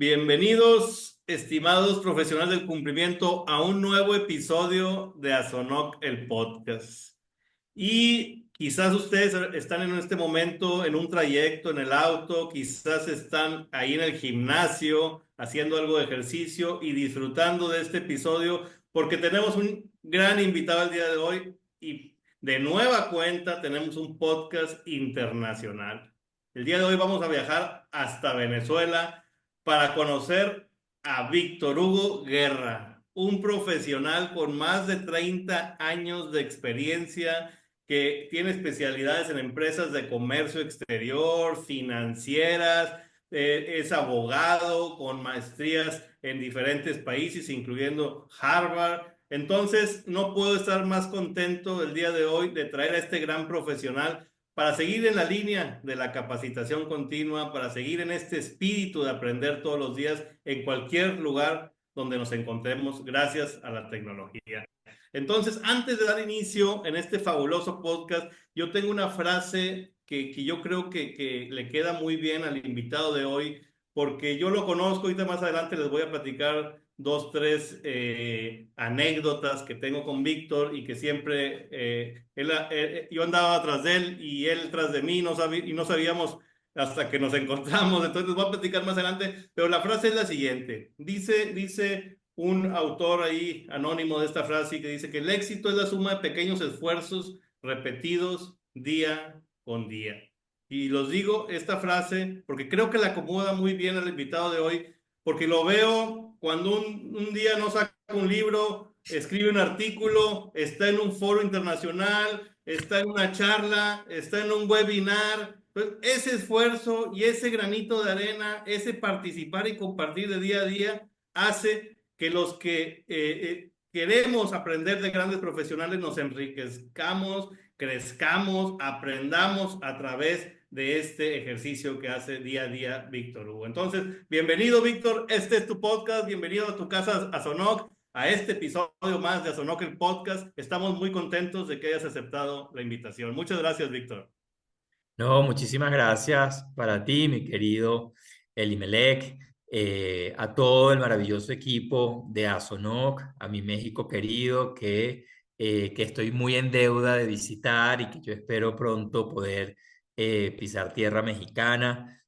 Bienvenidos, estimados profesionales del cumplimiento, a un nuevo episodio de Asonoc, el podcast. Y quizás ustedes están en este momento en un trayecto en el auto, quizás están ahí en el gimnasio haciendo algo de ejercicio y disfrutando de este episodio porque tenemos un gran invitado el día de hoy y de nueva cuenta tenemos un podcast internacional. El día de hoy vamos a viajar hasta Venezuela para conocer a Víctor Hugo Guerra, un profesional con más de 30 años de experiencia que tiene especialidades en empresas de comercio exterior, financieras, es abogado con maestrías en diferentes países, incluyendo Harvard. Entonces, no puedo estar más contento el día de hoy de traer a este gran profesional para seguir en la línea de la capacitación continua, para seguir en este espíritu de aprender todos los días en cualquier lugar donde nos encontremos, gracias a la tecnología. Entonces, antes de dar inicio en este fabuloso podcast, yo tengo una frase que yo creo que le queda muy bien al invitado de hoy, porque yo lo conozco. Ahorita más adelante les voy a platicar dos, tres anécdotas que tengo con Víctor y que siempre yo andaba tras de él y él tras de mí, y no sabíamos hasta que nos encontramos. Entonces les voy a platicar más adelante, pero la frase es la siguiente. Dice un autor ahí anónimo de esta frase que dice que el éxito es la suma de pequeños esfuerzos repetidos día con día. Y los digo esta frase porque creo que la acomoda muy bien al invitado de hoy, porque lo veo cuando un día no saca un libro, escribe un artículo, está en un foro internacional, está en una charla, está en un webinar. Pues ese esfuerzo y ese granito de arena, ese participar y compartir de día a día, hace que los que queremos aprender de grandes profesionales nos enriquezcamos, crezcamos, aprendamos a través de este ejercicio que hace día a día Víctor Hugo. Entonces, bienvenido Víctor, este es tu podcast, bienvenido a tu casa Asonoc, a este episodio más de Asonoc el podcast. Estamos muy contentos de que hayas aceptado la invitación. Muchas gracias, Víctor. No, muchísimas gracias para ti, mi querido Elimelech, a todo el maravilloso equipo de Asonoc, a mi México querido, que estoy muy en deuda de visitar y que yo espero pronto poder pisar tierra mexicana.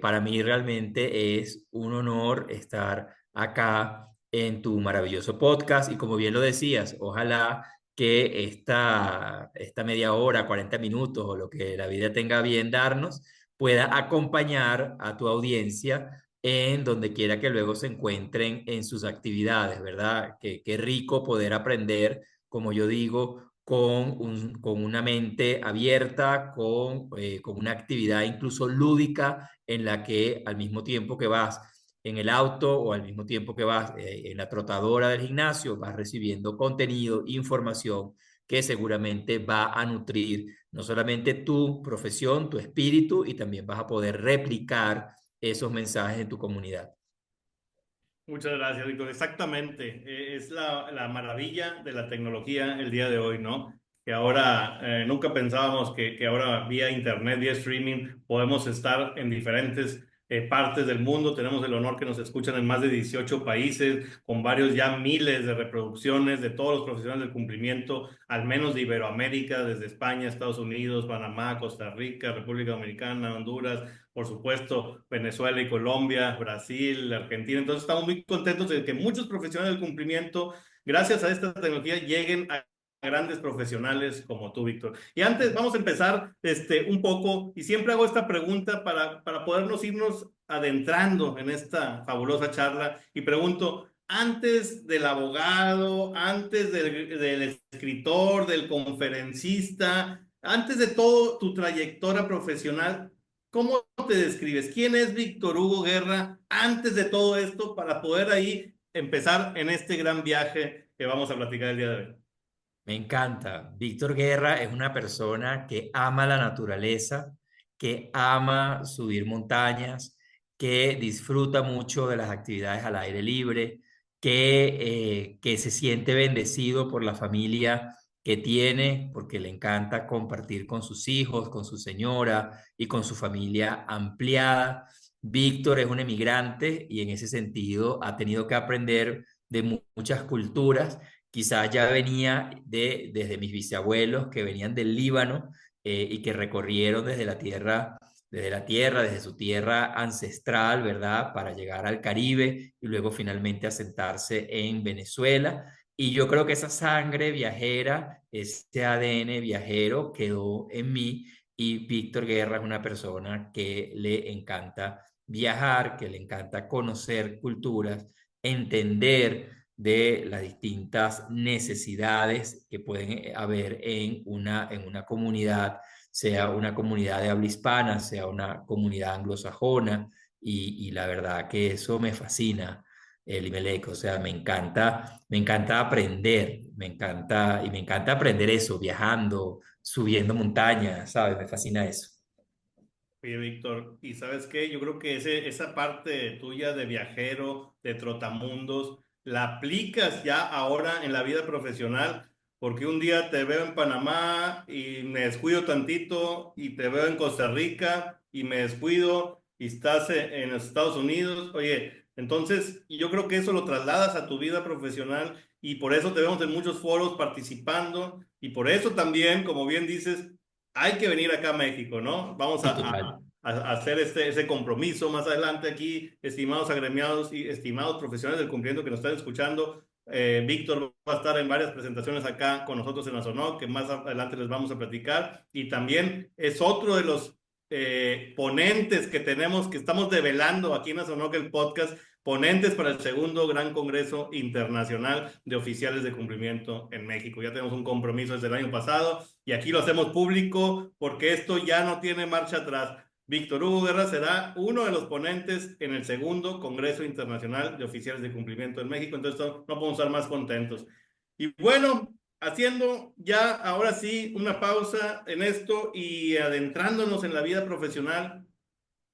Para mí realmente es un honor estar acá en tu maravilloso podcast y como bien lo decías, ojalá que esta media hora, 40 minutos o lo que la vida tenga a bien darnos, pueda acompañar a tu audiencia en donde quiera que luego se encuentren en sus actividades, ¿verdad? Qué rico poder aprender, como yo digo, con una mente abierta, con una actividad incluso lúdica en la que al mismo tiempo que vas en el auto o al mismo tiempo que vas en la trotadora del gimnasio, vas recibiendo contenido, información que seguramente va a nutrir no solamente tu profesión, tu espíritu, y también vas a poder replicar esos mensajes en tu comunidad. Muchas gracias, Víctor. Exactamente. Es la maravilla de la tecnología el día de hoy, ¿no? Que ahora nunca pensábamos que ahora vía internet, vía streaming, podemos estar en diferentes partes del mundo. Tenemos el honor que nos escuchan en más de 18 países, con varios ya miles de reproducciones de todos los profesionales del cumplimiento, al menos de Iberoamérica, desde España, Estados Unidos, Panamá, Costa Rica, República Dominicana, Honduras, por supuesto, Venezuela y Colombia, Brasil, Argentina. Entonces estamos muy contentos de que muchos profesionales del cumplimiento, gracias a esta tecnología, lleguen a grandes profesionales como tú, Víctor. Y antes vamos a empezar un poco, y siempre hago esta pregunta para podernos irnos adentrando en esta fabulosa charla, y pregunto, antes del abogado, antes del escritor, del conferencista, antes de todo tu trayectoria profesional, ¿cómo te describes? ¿Quién es Víctor Hugo Guerra antes de todo esto para poder ahí empezar en este gran viaje que vamos a platicar el día de hoy? Me encanta. Víctor Guerra es una persona que ama la naturaleza, que ama subir montañas, que disfruta mucho de las actividades al aire libre, que se siente bendecido por la familia que tiene, porque le encanta compartir con sus hijos, con su señora y con su familia ampliada. Víctor es un emigrante y en ese sentido ha tenido que aprender de muchas culturas. Quizás ya venía desde mis bisabuelos que venían del Líbano y que recorrieron desde su tierra ancestral, ¿verdad? Para llegar al Caribe y luego finalmente asentarse en Venezuela. Y yo creo que esa sangre viajera, ese ADN viajero quedó en mí y Víctor Guerra es una persona que le encanta viajar, que le encanta conocer culturas, entender de las distintas necesidades que pueden haber en una comunidad, sea una comunidad de habla hispana, sea una comunidad anglosajona, y la verdad que eso me fascina, el Imelec, o sea, me encanta aprender, me encanta aprender eso, viajando, subiendo montañas, ¿sabes? Me fascina eso. Oye, Víctor, ¿y sabes qué? Yo creo que esa parte tuya de viajero, de trotamundos, la aplicas ya ahora en la vida profesional, porque un día te veo en Panamá y me descuido tantito, y te veo en Costa Rica y me descuido y estás en los Estados Unidos. Oye, entonces yo creo que eso lo trasladas a tu vida profesional y por eso te vemos en muchos foros participando y por eso también, como bien dices, hay que venir acá a México, ¿no? Vamos Sí, total. a hacer ese compromiso más adelante aquí, estimados agremiados y estimados profesionales del cumplimiento que nos están escuchando. Víctor va a estar en varias presentaciones acá con nosotros en Azonó, que más adelante les vamos a platicar. Y también es otro de los ponentes que tenemos, que estamos develando aquí en Azonó, que el podcast, ponentes para el segundo Gran Congreso Internacional de Oficiales de Cumplimiento en México. Ya tenemos un compromiso desde el año pasado y aquí lo hacemos público porque esto ya no tiene marcha atrás. Víctor Hugo Guerra será uno de los ponentes en el segundo Congreso Internacional de Oficiales de Cumplimiento en México, entonces no podemos estar más contentos. Y bueno, haciendo ya ahora sí una pausa en esto y adentrándonos en la vida profesional,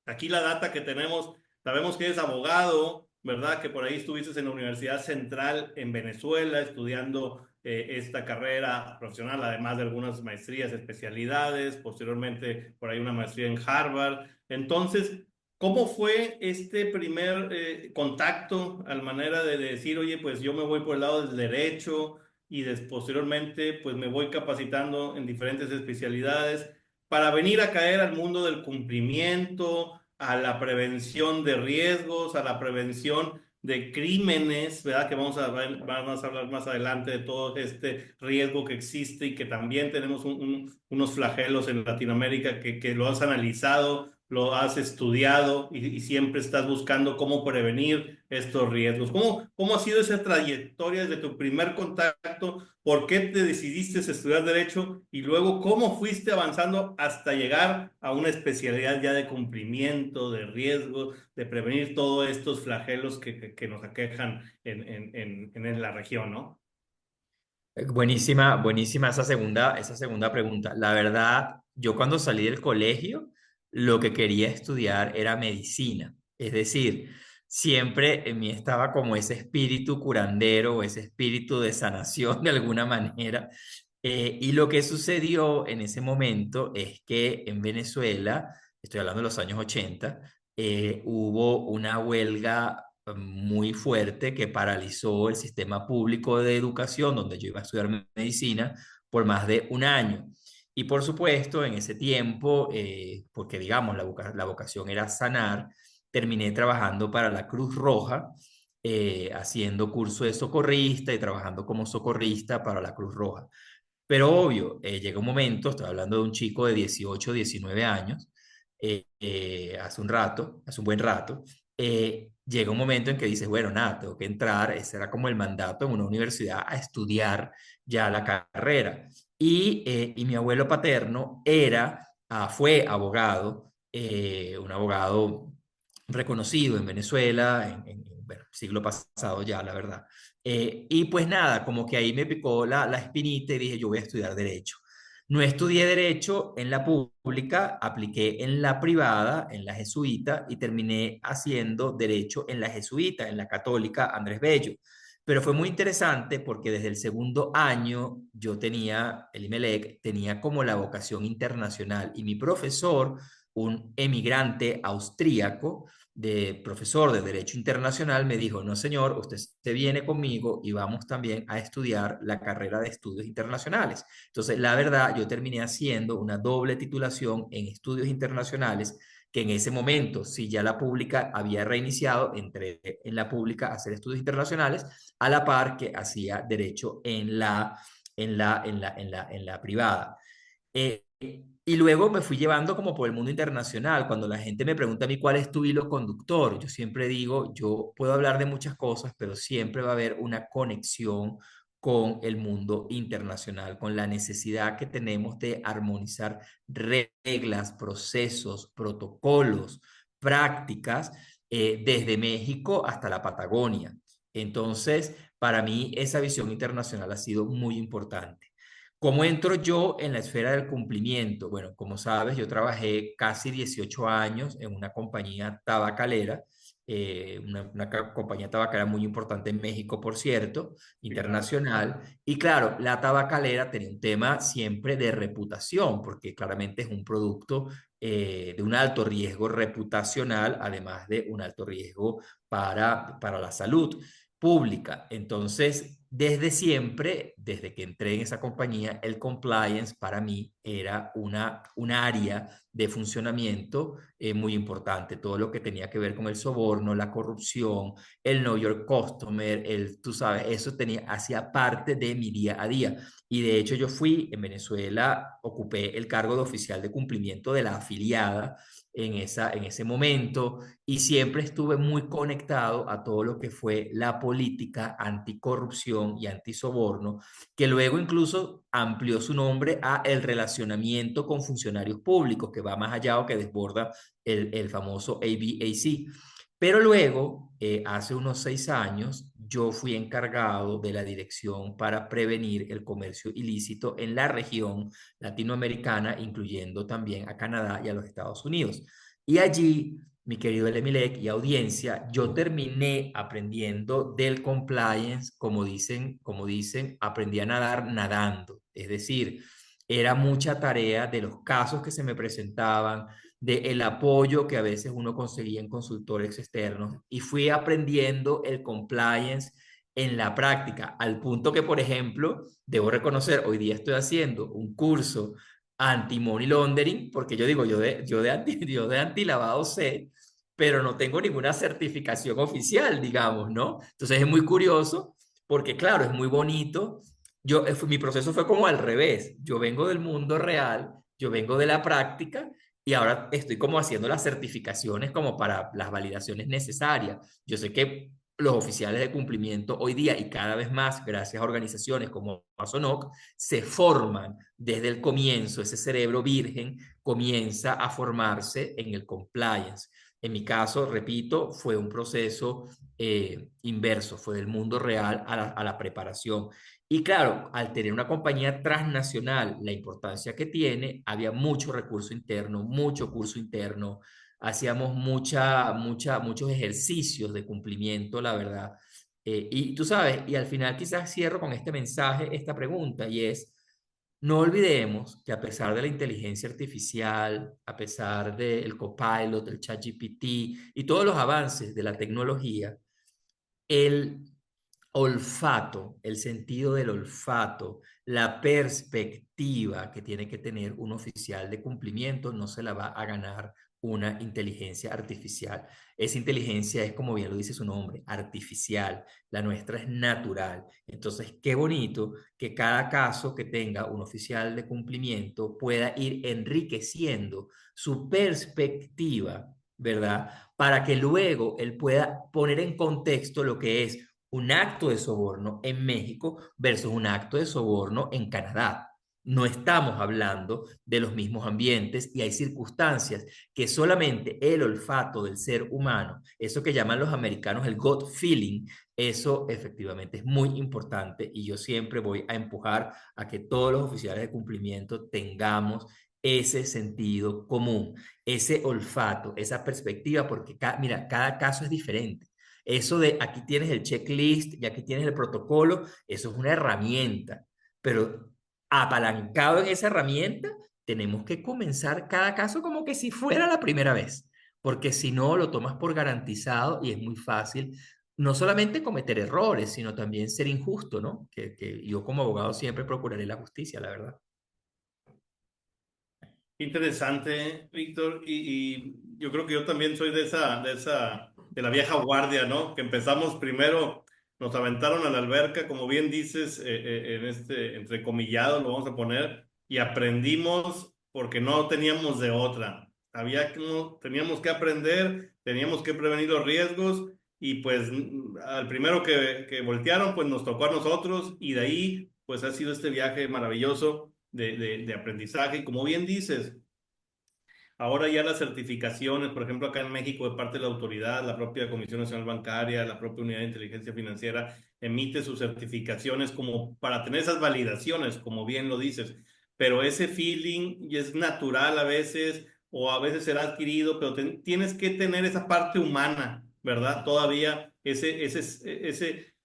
aquí la data que tenemos, sabemos que eres abogado, ¿verdad? Que por ahí estuviste en la Universidad Central en Venezuela estudiando esta carrera profesional, además de algunas maestrías, especialidades, posteriormente por ahí una maestría en Harvard. Entonces, ¿cómo fue este primer contacto al manera de decir, oye, pues yo me voy por el lado del derecho y posteriormente pues me voy capacitando en diferentes especialidades para venir a caer al mundo del cumplimiento, a la prevención de riesgos, a la prevención de crímenes, ¿verdad? Que vamos a hablar más adelante de todo este riesgo que existe y que también tenemos unos flagelos en Latinoamérica que lo has analizado, lo has estudiado y siempre estás buscando cómo prevenir estos riesgos. ¿Cómo ha sido esa trayectoria desde tu primer contacto? ¿Por qué te decidiste a estudiar derecho? Y luego, ¿cómo fuiste avanzando hasta llegar a una especialidad ya de cumplimiento, de riesgo, de prevenir todos estos flagelos que nos aquejan en la región, ¿no? Buenísima, buenísima esa segunda pregunta. La verdad, yo cuando salí del colegio, lo que quería estudiar era medicina. Es decir, siempre en mí estaba como ese espíritu curandero o ese espíritu de sanación de alguna manera. Y lo que sucedió en ese momento es que en Venezuela, estoy hablando de los años 80, hubo una huelga muy fuerte que paralizó el sistema público de educación donde yo iba a estudiar medicina por más de un año. Y por supuesto, en ese tiempo, porque digamos la vocación era sanar, terminé trabajando para la Cruz Roja, haciendo curso de socorrista y trabajando como socorrista para la Cruz Roja. Pero obvio, llega un momento, estoy hablando de un chico de 18, 19 años, hace un buen rato, llega un momento en que dices, bueno, nada, tengo que entrar, ese era como el mandato en una universidad a estudiar ya la carrera. Y mi abuelo paterno fue abogado, un abogado reconocido en Venezuela, bueno, siglo pasado ya, la verdad. Y pues nada, como que ahí me picó la espinita y dije, yo voy a estudiar derecho. No estudié derecho en la pública, apliqué en la privada, en la jesuita, y terminé haciendo derecho en la jesuita, en la católica Andrés Bello. Pero fue muy interesante porque desde el segundo año el IMELEC tenía como la vocación internacional y mi profesor un emigrante austríaco de profesor de Derecho Internacional me dijo, no señor, usted se viene conmigo y vamos también a estudiar la carrera de estudios internacionales. Entonces, la verdad, yo terminé haciendo una doble titulación en estudios internacionales que en ese momento, si ya la pública había reiniciado, entré en la pública a hacer estudios internacionales, a la par que hacía derecho en la privada. Y luego me fui llevando como por el mundo internacional. Cuando la gente me pregunta a mí cuál es tu hilo conductor, yo siempre digo, yo puedo hablar de muchas cosas, pero siempre va a haber una conexión con el mundo internacional, con la necesidad que tenemos de armonizar reglas, procesos, protocolos, prácticas, desde México hasta la Patagonia. Entonces, para mí esa visión internacional ha sido muy importante. ¿Cómo entro yo en la esfera del cumplimiento? Bueno, como sabes, yo trabajé casi 18 años en una compañía tabacalera, compañía tabacalera muy importante en México, por cierto, Sí, claro. internacional. Y claro, la tabacalera tenía un tema siempre de reputación, porque claramente es un producto de un alto riesgo reputacional, además de un alto riesgo para la salud pública. Entonces, desde siempre, desde que entré en esa compañía, el compliance para mí era un área de funcionamiento muy importante. Todo lo que tenía que ver con el soborno, la corrupción, el know your customer, tú sabes, eso hacía parte de mi día a día. Y de hecho yo fui en Venezuela, ocupé el cargo de oficial de cumplimiento de la afiliada en ese momento y siempre estuve muy conectado a todo lo que fue la política anticorrupción y antisoborno, que luego incluso amplió su nombre a el relacionamiento con funcionarios públicos, que va más allá o que desborda el famoso ABAC. Pero luego, hace unos 6 años, yo fui encargado de la dirección para prevenir el comercio ilícito en la región latinoamericana, incluyendo también a Canadá y a los Estados Unidos. Y allí, mi querido Elemilek y audiencia, yo terminé aprendiendo del compliance, como dicen, aprendí a nadar nadando. Es decir, era mucha tarea de los casos que se me presentaban, del apoyo que a veces uno conseguía en consultores externos y fui aprendiendo el compliance en la práctica, al punto que, por ejemplo, debo reconocer, hoy día estoy haciendo un curso anti-money laundering, porque yo digo, yo de anti-lavado sé, pero no tengo ninguna certificación oficial, digamos, ¿no? Entonces es muy curioso, porque claro, es muy bonito. Mi proceso fue como al revés. Yo vengo del mundo real, yo vengo de la práctica y ahora estoy como haciendo las certificaciones como para las validaciones necesarias. Yo sé que los oficiales de cumplimiento hoy día y cada vez más, gracias a organizaciones como ASONOC, se forman desde el comienzo, ese cerebro virgen comienza a formarse en el compliance. En mi caso, repito, fue un proceso inverso, fue del mundo real a la preparación. Y claro, al tener una compañía transnacional, la importancia que tiene, había mucho recurso interno, mucho curso interno, hacíamos muchos ejercicios de cumplimiento, la verdad. Y tú sabes, y al final quizás cierro con este mensaje, esta pregunta, y es, no olvidemos que a pesar de la inteligencia artificial, a pesar del Copilot, del ChatGPT y todos los avances de la tecnología, el olfato, el sentido del olfato, la perspectiva que tiene que tener un oficial de cumplimiento no se la va a ganar una inteligencia artificial. Esa inteligencia es, como bien lo dice su nombre, artificial. La nuestra es natural. Entonces, qué bonito que cada caso que tenga un oficial de cumplimiento pueda ir enriqueciendo su perspectiva, ¿verdad? Para que luego él pueda poner en contexto lo que es un acto de soborno en México versus un acto de soborno en Canadá. No estamos hablando de los mismos ambientes y hay circunstancias que solamente el olfato del ser humano, eso que llaman los americanos el gut feeling, eso efectivamente es muy importante y yo siempre voy a empujar a que todos los oficiales de cumplimiento tengamos ese sentido común, ese olfato, esa perspectiva, porque mira, cada caso es diferente. Eso de aquí tienes el checklist y aquí tienes el protocolo, eso es una herramienta, pero apalancado en esa herramienta tenemos que comenzar cada caso como que si fuera la primera vez, porque si no lo tomas por garantizado y es muy fácil no solamente cometer errores, sino también ser injusto, ¿no? Que yo como abogado siempre procuraré la justicia, la verdad. Interesante, Víctor, y yo creo que yo también soy de la vieja guardia, ¿no? Que empezamos primero, nos aventaron a la alberca, como bien dices, en este entrecomillado lo vamos a poner, y aprendimos porque no teníamos de otra. Teníamos que aprender, teníamos que prevenir los riesgos, y pues al primero que voltearon, pues nos tocó a nosotros, y de ahí, pues ha sido este viaje maravilloso de aprendizaje. Y como bien dices, ahora ya las certificaciones, por ejemplo, acá en México, de parte de la autoridad, la propia Comisión Nacional Bancaria, la propia Unidad de Inteligencia Financiera, emite sus certificaciones como para tener esas validaciones, como bien lo dices. Pero ese feeling es natural a veces, o a veces será adquirido, pero tienes que tener esa parte humana, ¿verdad? Todavía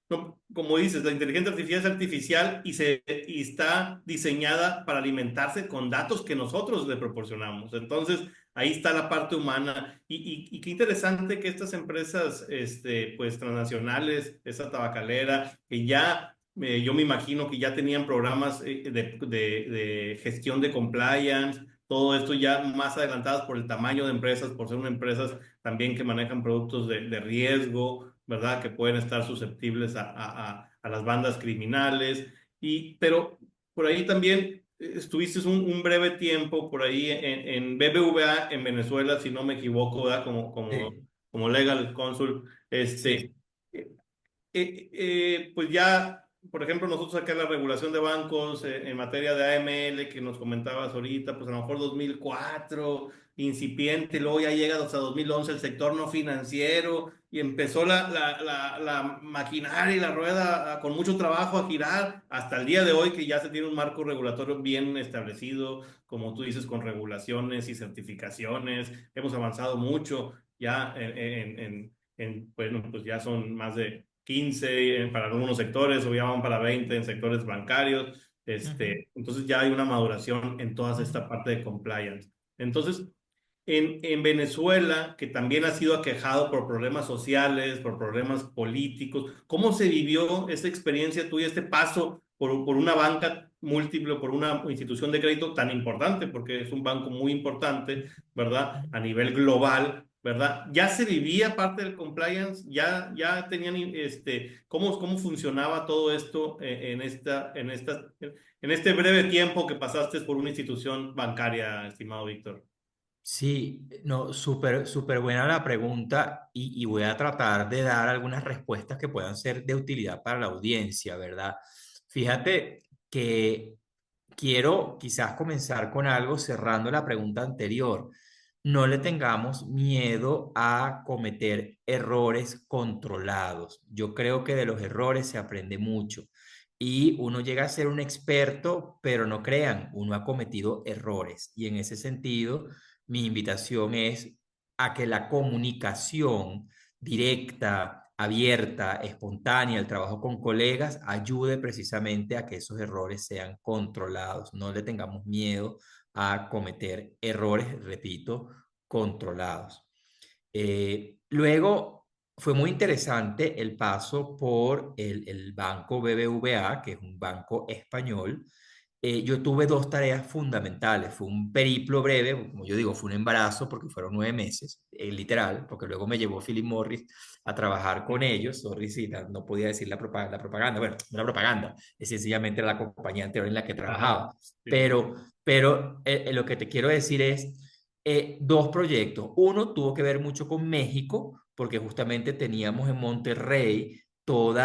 no, como dices, la inteligencia artificial es artificial y está diseñada para alimentarse con datos que nosotros le proporcionamos. Entonces, ahí está la parte humana. Y qué interesante que estas empresas, pues, transnacionales, esa tabacalera, que ya, yo me imagino que ya tenían programas de gestión de compliance, todo esto ya más adelantadas por el tamaño de empresas, por ser unas empresas también que manejan productos de riesgo, ¿verdad? Que pueden estar susceptibles a las bandas criminales. Pero por ahí también estuviste un breve tiempo por ahí en BBVA en Venezuela, si no me equivoco, ¿verdad? Sí, Como legal consul. sí. Eh, pues ya, por ejemplo, nosotros acá en la regulación de bancos en materia de AML que nos comentabas ahorita, pues a lo mejor 2004, incipiente, luego ya llega hasta 2011 el sector no financiero y empezó la maquinaria y la rueda con mucho trabajo a girar hasta el día de hoy que ya se tiene un marco regulatorio bien establecido, como tú dices, con regulaciones y certificaciones. Hemos avanzado mucho ya bueno, pues ya son más de 15 para algunos sectores o ya van para 20 en sectores bancarios. Ujú, Entonces ya hay una maduración en toda ujú. esta parte de compliance. Entonces, en Venezuela, que también ha sido aquejado por problemas sociales, por problemas políticos, ¿cómo se vivió esta experiencia tuya, este paso por una banca múltiple, por una institución de crédito tan importante, porque es un banco muy importante, ¿verdad? A nivel global, ¿verdad? ¿Ya se vivía parte del compliance? ¿Ya tenían, cómo funcionaba todo esto en este breve tiempo que pasaste por una institución bancaria, estimado Víctor? Sí, no, súper, súper buena la pregunta y voy a tratar de dar algunas respuestas que puedan ser de utilidad para la audiencia, ¿verdad? Fíjate que quiero quizás comenzar con algo cerrando la pregunta anterior. No le tengamos miedo a cometer errores controlados. Yo creo que de los errores se aprende mucho y uno llega a ser un experto, pero no crean, uno ha cometido errores y en ese sentido mi invitación es a que la comunicación directa, abierta, espontánea, el trabajo con colegas, ayude precisamente a que esos errores sean controlados. No le tengamos miedo a cometer errores, repito, controlados. Luego fue muy interesante el paso por el banco BBVA, que es un banco español. Yo tuve dos tareas fundamentales. Fue un periplo breve, como yo digo, fue un embarazo porque fueron 9 meses, literal, porque luego me llevó Philip Morris a trabajar con ellos. Sorry, sí, no podía decir la propaganda. Bueno, no era propaganda, es sencillamente la compañía anterior en la que Ajá. trabajaba. Sí, sí, sí. Pero lo que te quiero decir es, dos proyectos. Uno tuvo que ver mucho con México, porque justamente teníamos en Monterrey todo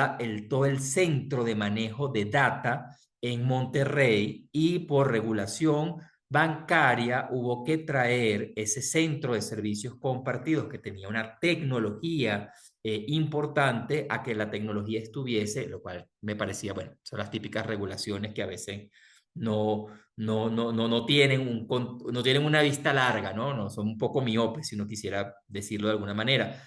el centro de manejo de data en Monterrey y por regulación bancaria hubo que traer ese centro de servicios compartidos que tenía una tecnología importante a que la tecnología estuviese, lo cual me parecía, bueno, son las típicas regulaciones que a veces no, no tienen no tienen una vista larga, ¿no? No, son un poco miopes, si uno quisiera decirlo de alguna manera.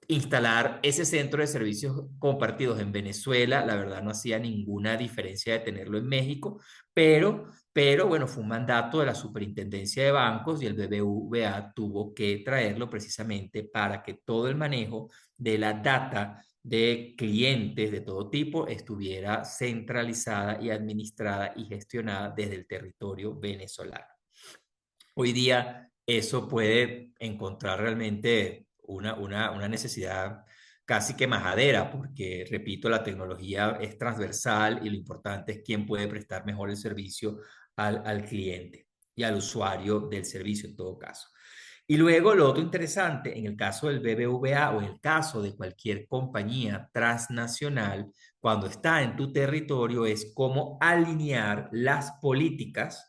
instalar ese centro de servicios compartidos en Venezuela, la verdad no hacía ninguna diferencia de tenerlo en México, pero bueno, fue un mandato de la Superintendencia de Bancos y el BBVA tuvo que traerlo precisamente para que todo el manejo de la data de clientes de todo tipo estuviera centralizada y administrada y gestionada desde el territorio venezolano. Hoy día eso puede encontrar realmente una necesidad casi que majadera, porque, repito, la tecnología es transversal y lo importante es quién puede prestar mejor el servicio al cliente y al usuario del servicio en todo caso. Y luego lo otro interesante, en el caso del BBVA o en el caso de cualquier compañía transnacional, cuando está en tu territorio, es cómo alinear las políticas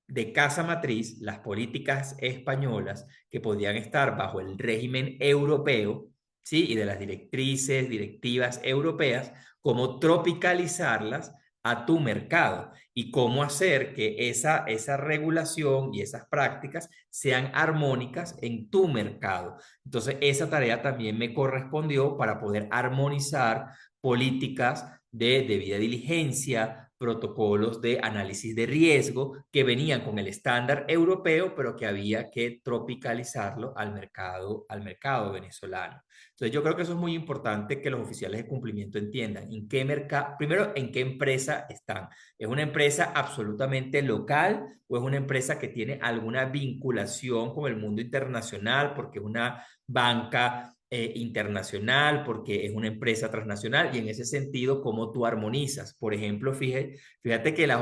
de casa matriz, las políticas españolas que podían estar bajo el régimen europeo, ¿sí? Y de las directrices, directivas europeas, cómo tropicalizarlas a tu mercado y cómo hacer que esa regulación y esas prácticas sean armónicas en tu mercado. Entonces, esa tarea también me correspondió para poder armonizar políticas de debida diligencia, protocolos de análisis de riesgo que venían con el estándar europeo, pero que había que tropicalizarlo al mercado venezolano. Entonces yo creo que eso es muy importante que los oficiales de cumplimiento entiendan en qué mercado, primero, en qué empresa están. ¿Es una empresa absolutamente local o es una empresa que tiene alguna vinculación con el mundo internacional porque es una banca internacional, porque es una empresa transnacional y en ese sentido, cómo tú armonizas? Por ejemplo, fíjate que las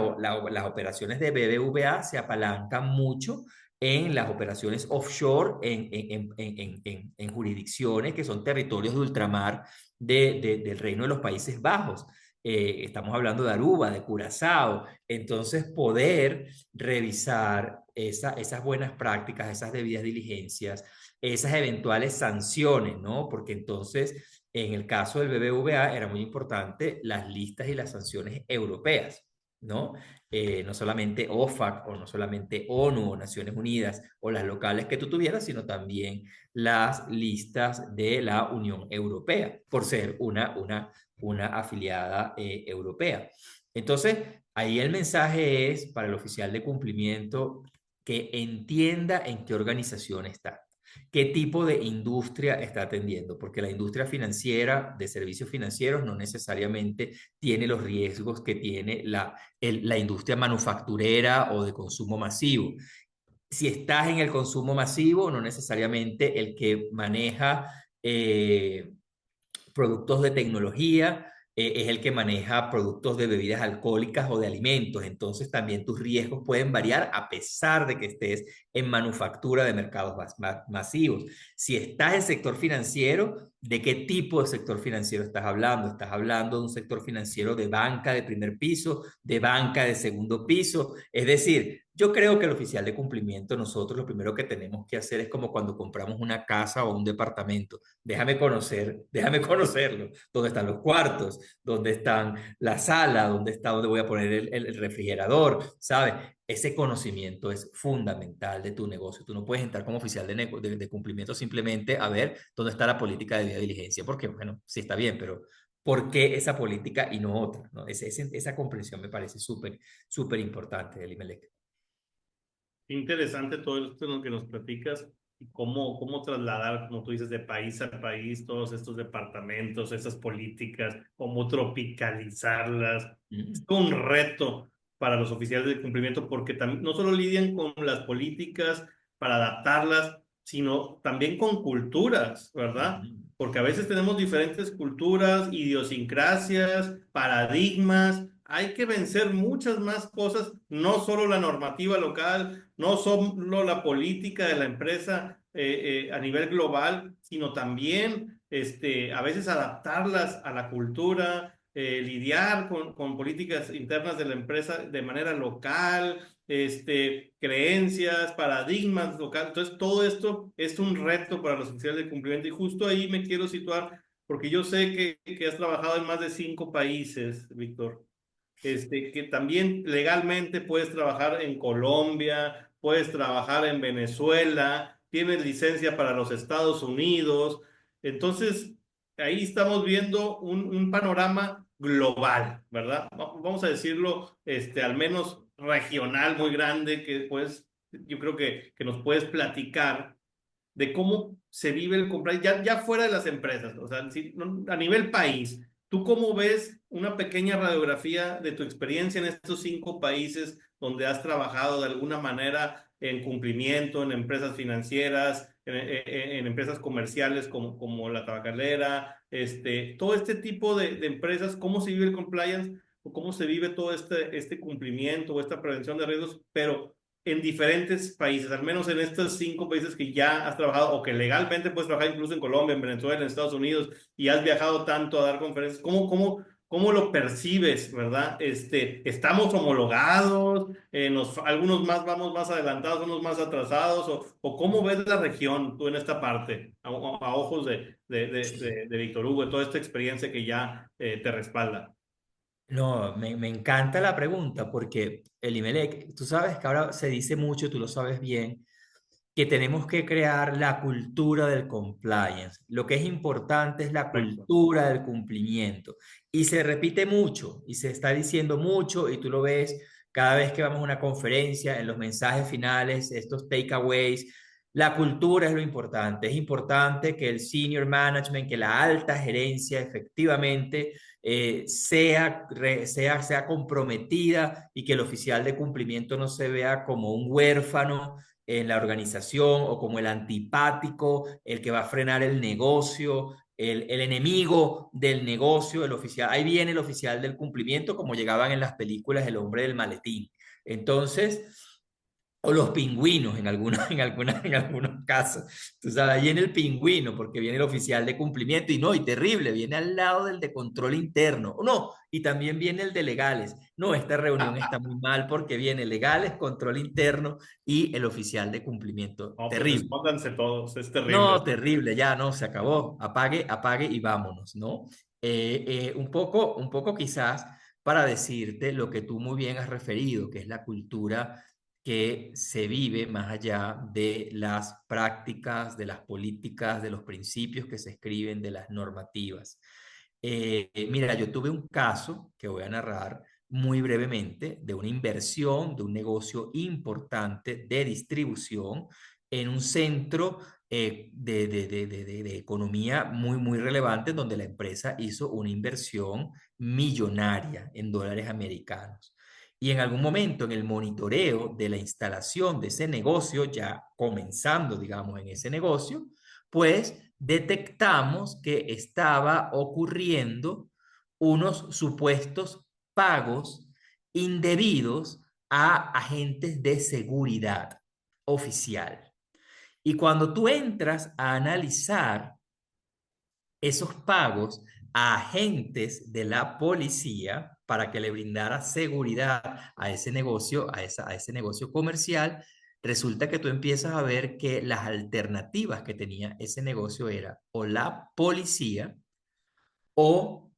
operaciones de BBVA se apalancan mucho en las operaciones offshore, en jurisdicciones que son territorios de ultramar del Reino de los Países Bajos. Estamos hablando de Aruba, de Curazao. Entonces, poder revisar esas buenas prácticas, esas debidas diligencias, esas eventuales sanciones, ¿no? Porque entonces, en el caso del BBVA, era muy importante las listas y las sanciones europeas, ¿no? No solamente OFAC o no solamente ONU o Naciones Unidas o las locales que tú tuvieras, sino también las listas de la Unión Europea, por ser una afiliada europea. Entonces, ahí el mensaje es para el oficial de cumplimiento que entienda en qué organización está. ¿Qué tipo de industria está atendiendo? Porque la industria financiera de servicios financieros no necesariamente tiene los riesgos que tiene la industria manufacturera o de consumo masivo. Si estás en el consumo masivo, no necesariamente el que maneja productos de tecnología, es el que maneja productos de bebidas alcohólicas o de alimentos. Entonces también tus riesgos pueden variar a pesar de que estés en manufactura de mercados masivos. Si estás en sector financiero, ¿de qué tipo de sector financiero estás hablando? ¿Estás hablando de un sector financiero de banca de primer piso, de banca de segundo piso? Es decir, yo creo que el oficial de cumplimiento, nosotros lo primero que tenemos que hacer es como cuando compramos una casa o un departamento. Déjame conocerlo. ¿Dónde están los cuartos? ¿Dónde están la sala? ¿Dónde voy a poner el refrigerador? ¿Sabes? Ese conocimiento es fundamental de tu negocio. Tú no puedes entrar como oficial de cumplimiento simplemente a ver dónde está la política de debida diligencia, porque, bueno, sí está bien, pero ¿por qué esa política y no otra? ¿No? Esa comprensión me parece súper importante, Elimelech. Interesante todo esto en lo que nos platicas y cómo trasladar, como tú dices, de país a país todos estos departamentos, esas políticas, cómo tropicalizarlas. Es Mm, todo un reto para los oficiales de cumplimiento porque también no solo lidian con las políticas para adaptarlas, sino también con culturas, ¿verdad? mm, Porque a veces tenemos diferentes culturas, idiosincrasias, paradigmas. Hay que vencer muchas más cosas, no solo la normativa local, no solo la política de la empresa a nivel global, sino también a veces adaptarlas a la cultura, lidiar con políticas internas de la empresa de manera local, creencias, paradigmas locales. Entonces, todo esto es un reto para los oficiales de cumplimiento y justo ahí me quiero situar porque yo sé que has trabajado en más de 5 países, Víctor. Que también legalmente puedes trabajar en Colombia, puedes trabajar en Venezuela, tienes licencia para los Estados Unidos. Entonces, ahí estamos viendo un panorama global, ¿verdad? Vamos a decirlo, al menos regional, muy grande, que pues yo creo que nos puedes platicar de cómo se vive el comprar, ya fuera de las empresas, o sea, a nivel país. ¿Tú cómo ves una pequeña radiografía de tu experiencia en estos 5 países donde has trabajado de alguna manera en cumplimiento, en empresas financieras, en empresas comerciales como la tabacalera, todo este tipo de empresas? ¿Cómo se vive el compliance o cómo se vive todo este cumplimiento o esta prevención de riesgos, pero en diferentes países, al menos en estos 5 países que ya has trabajado o que legalmente puedes trabajar incluso en Colombia, en Venezuela, en Estados Unidos, y has viajado tanto a dar conferencias? ¿Cómo lo percibes, verdad? ¿Estamos homologados? Algunos más vamos más adelantados, unos más atrasados, o cómo ves la región tú en esta parte, a ojos de Víctor Hugo, de toda esta experiencia que ya te respalda? No, me encanta la pregunta porque Elimelech, tú sabes que ahora se dice mucho, tú lo sabes bien, que tenemos que crear la cultura del compliance. Lo que es importante es la Correcto. cultura del cumplimiento. Y se repite mucho y se está diciendo mucho y tú lo ves cada vez que vamos a una conferencia, en los mensajes finales, estos takeaways. La cultura es lo importante. Es importante que el senior management, que la alta gerencia efectivamente sea comprometida y que el oficial de cumplimiento no se vea como un huérfano en la organización o como el antipático, el que va a frenar el negocio, el enemigo del negocio, el oficial. Ahí viene el oficial del cumplimiento, como llegaban en las películas El hombre del maletín. Entonces, o los pingüinos en algunos casos. Tú sabes, ahí viene el pingüino porque viene el oficial de cumplimiento y no, y terrible, viene al lado del de control interno. No, y también viene el de legales. No, esta reunión está muy mal porque viene legales, control interno y el oficial de cumplimiento. No, pues Terrible. escóndanse todos, es terrible. No, terrible, ya no, se acabó. Apague, apague y vámonos, ¿no? Un poco quizás para decirte lo que tú muy bien has referido, que es la cultura que se vive más allá de las prácticas, de las políticas, de los principios que se escriben, de las normativas. Mira, yo tuve un caso que voy a narrar muy brevemente de una inversión, de un negocio importante de distribución en un centro de economía muy, muy relevante donde la empresa hizo una inversión millonaria en dólares americanos. Y en algún momento en el monitoreo de la instalación de ese negocio, ya comenzando, digamos, en ese negocio, pues detectamos que estaba ocurriendo unos supuestos pagos indebidos a agentes de seguridad oficial. Y cuando tú entras a analizar esos pagos a agentes de la policía para que le brindara seguridad a ese negocio, a ese negocio comercial, resulta que tú empiezas a ver que las alternativas que tenía ese negocio era o la policía o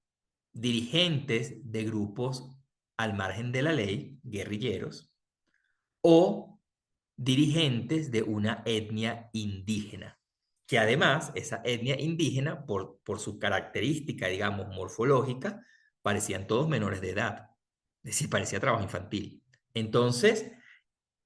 dirigentes de grupos al margen de la ley, guerrilleros, o dirigentes de una etnia indígena, que además esa etnia indígena, por su característica, digamos, morfológica, parecían todos menores de edad, es decir, parecía trabajo infantil. Entonces,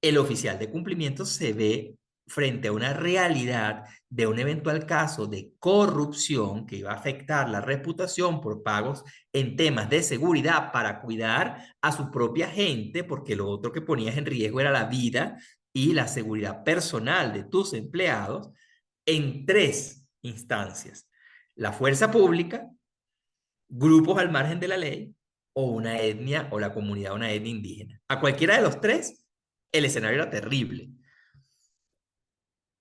el oficial de cumplimiento se ve frente a una realidad de un eventual caso de corrupción que iba a afectar la reputación por pagos en temas de seguridad para cuidar a su propia gente, porque lo otro que ponías en riesgo era la vida y la seguridad personal de tus empleados en 3 instancias: la fuerza pública, grupos al margen de la ley o una etnia o la comunidad de una etnia indígena. A cualquiera de los tres, el escenario era terrible.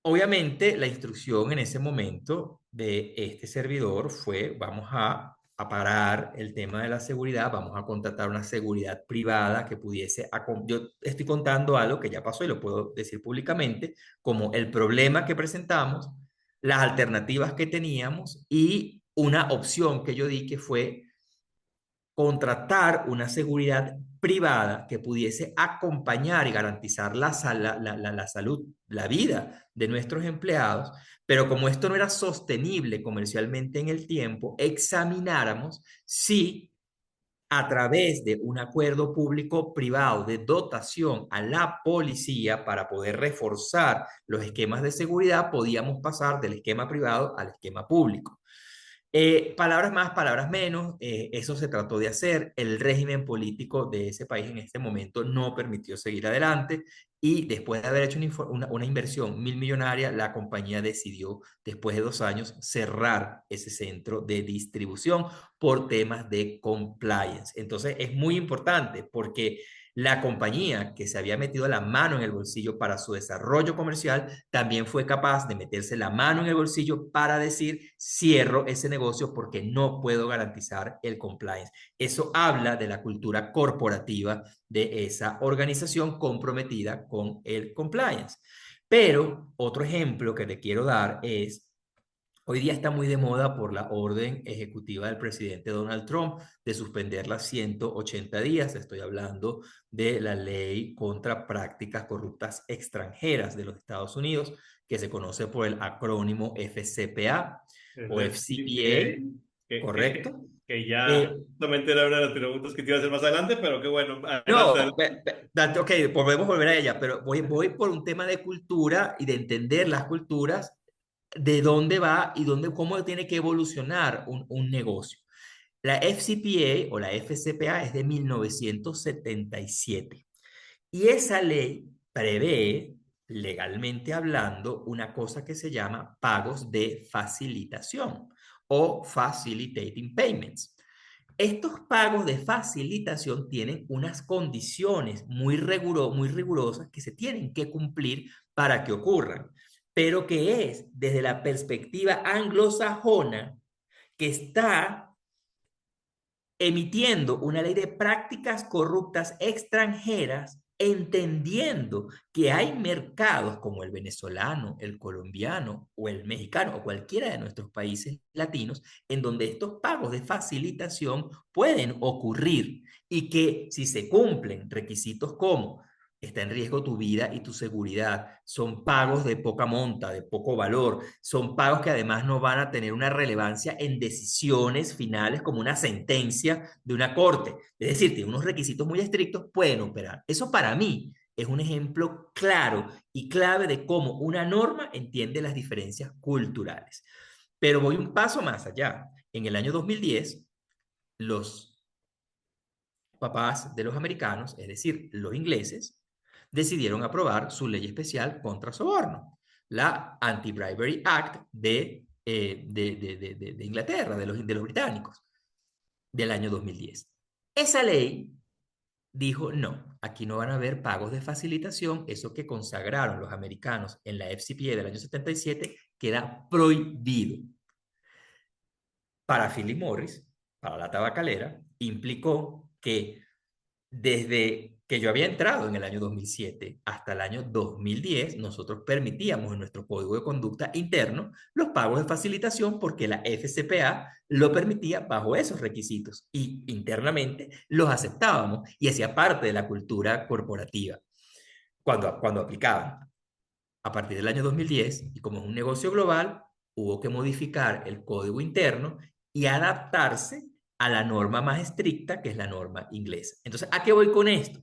Obviamente, la instrucción en ese momento de este servidor fue: vamos a parar el tema de la seguridad, vamos a contratar una seguridad privada que pudiese... Yo estoy contando algo que ya pasó y lo puedo decir públicamente, como el problema que presentamos, las alternativas que teníamos y una opción que yo di que fue contratar una seguridad privada que pudiese acompañar y garantizar la salud, la vida de nuestros empleados, pero como esto no era sostenible comercialmente en el tiempo, examináramos si a través de un acuerdo público-privado de dotación a la policía para poder reforzar los esquemas de seguridad, podíamos pasar del esquema privado al esquema público. Palabras más, palabras menos, eso se trató de hacer. El régimen político de ese país en este momento no permitió seguir adelante y después de haber hecho una inversión millonaria, la compañía decidió, después de 2 años, cerrar ese centro de distribución por temas de compliance. Entonces es muy importante porque la compañía que se había metido la mano en el bolsillo para su desarrollo comercial también fue capaz de meterse la mano en el bolsillo para decir, cierro ese negocio porque no puedo garantizar el compliance. Eso habla de la cultura corporativa de esa organización comprometida con el compliance. Pero otro ejemplo que te quiero dar es hoy día está muy de moda por la orden ejecutiva del presidente Donald Trump de suspender las 180 días. Estoy hablando de la ley contra prácticas corruptas extranjeras de los Estados Unidos, que se conoce por el acrónimo FCPA El o FCPA, FCPA, ¿correcto? que ya Eh, justamente era una de las preguntas que te iba a hacer más adelante, pero qué bueno, adelante, no, adelante. ok, podemos volver a ella, pero voy por un tema de cultura y de entender las culturas de dónde va y dónde, cómo tiene que evolucionar un negocio. La FCPA o la FCPA es de 1977 y esa ley prevé, legalmente hablando, una cosa que se llama pagos de facilitación o facilitating payments. Estos pagos de facilitación tienen unas condiciones muy rigurosas que se tienen que cumplir para que ocurran, pero que es desde la perspectiva anglosajona que está emitiendo una ley de prácticas corruptas extranjeras, entendiendo que hay mercados como el venezolano, el colombiano o el mexicano o cualquiera de nuestros países latinos en donde estos pagos de facilitación pueden ocurrir y que si se cumplen requisitos como está en riesgo tu vida y tu seguridad, son pagos de poca monta, de poco valor, son pagos que además no van a tener una relevancia en decisiones finales como una sentencia de una corte. Es decir, tiene unos requisitos muy estrictos, pueden operar. Eso para mí es un ejemplo claro y clave de cómo una norma entiende las diferencias culturales. Pero voy un paso más allá. En el año 2010, los papás de los americanos, es decir, los ingleses, decidieron aprobar su ley especial contra soborno, la Anti-Bribery Act de Inglaterra, de los británicos, del año 2010. Esa ley dijo, no, aquí no van a haber pagos de facilitación, eso que consagraron los americanos en la FCPA del año 77 queda prohibido. Para Philip Morris, para la tabacalera, implicó que desde que yo había entrado en el año 2007 hasta el año 2010, nosotros permitíamos en nuestro código de conducta interno los pagos de facilitación porque la FCPA lo permitía bajo esos requisitos y internamente los aceptábamos y hacía parte de la cultura corporativa cuando aplicaban. A partir del año 2010, y como es un negocio global, hubo que modificar el código interno y adaptarse a la norma más estricta, que es la norma inglesa. Entonces, ¿a qué voy con esto?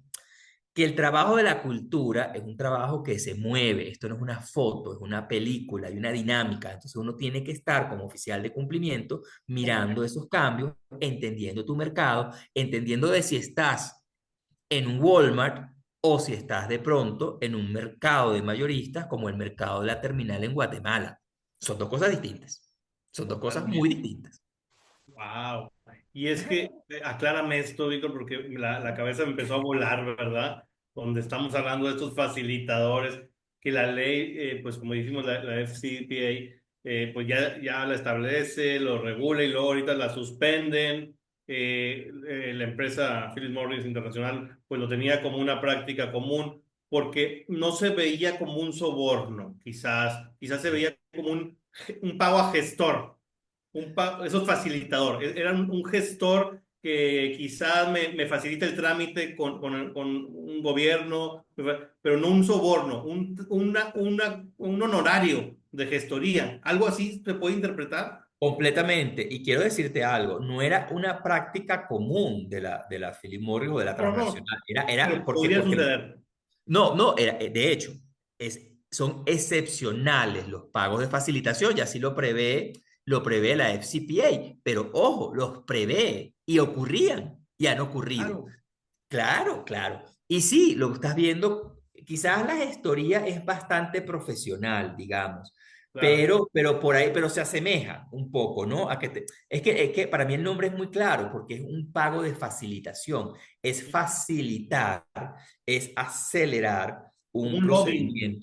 Que el trabajo de la cultura es un trabajo que se mueve, esto no es una foto, es una película, hay una dinámica, entonces uno tiene que estar como oficial de cumplimiento mirando esos cambios, entendiendo tu mercado, entendiendo de si estás en un Walmart o si estás de pronto en un mercado de mayoristas como el mercado de la terminal en Guatemala. Son dos cosas distintas. Son dos cosas muy Totalmente. distintas. Wow. Y es que, aclárame esto, Víctor, porque la cabeza me empezó a volar, ¿verdad? Donde estamos hablando de estos facilitadores, que la ley, pues como dijimos, la FCPA, pues ya la establece, lo regula y luego ahorita la suspenden. La empresa Philip Morris Internacional, pues lo tenía como una práctica común, porque no se veía como un soborno, quizás se veía como un pago a gestor. Eso es facilitador. Era un gestor que quizás me facilite el trámite con un gobierno, pero no un soborno, un honorario de gestoría. ¿Algo así se puede interpretar? Completamente. Y quiero decirte algo, no era una práctica común de la Philip Morris o de la No, no, transnacional. Era pero podría suceder. no, era, de hecho, son excepcionales los pagos de facilitación y así lo prevé la FCPA. Pero ojo, los prevé y ocurrían y han ocurrido. Claro, Claro, claro. Y sí, lo que estás viendo, quizás la gestoría es bastante profesional, digamos, claro. pero por ahí, pero se asemeja un poco, ¿no? Es que para mí el nombre es muy claro, porque es un pago de facilitación, es facilitar, es acelerar Como un lobbying.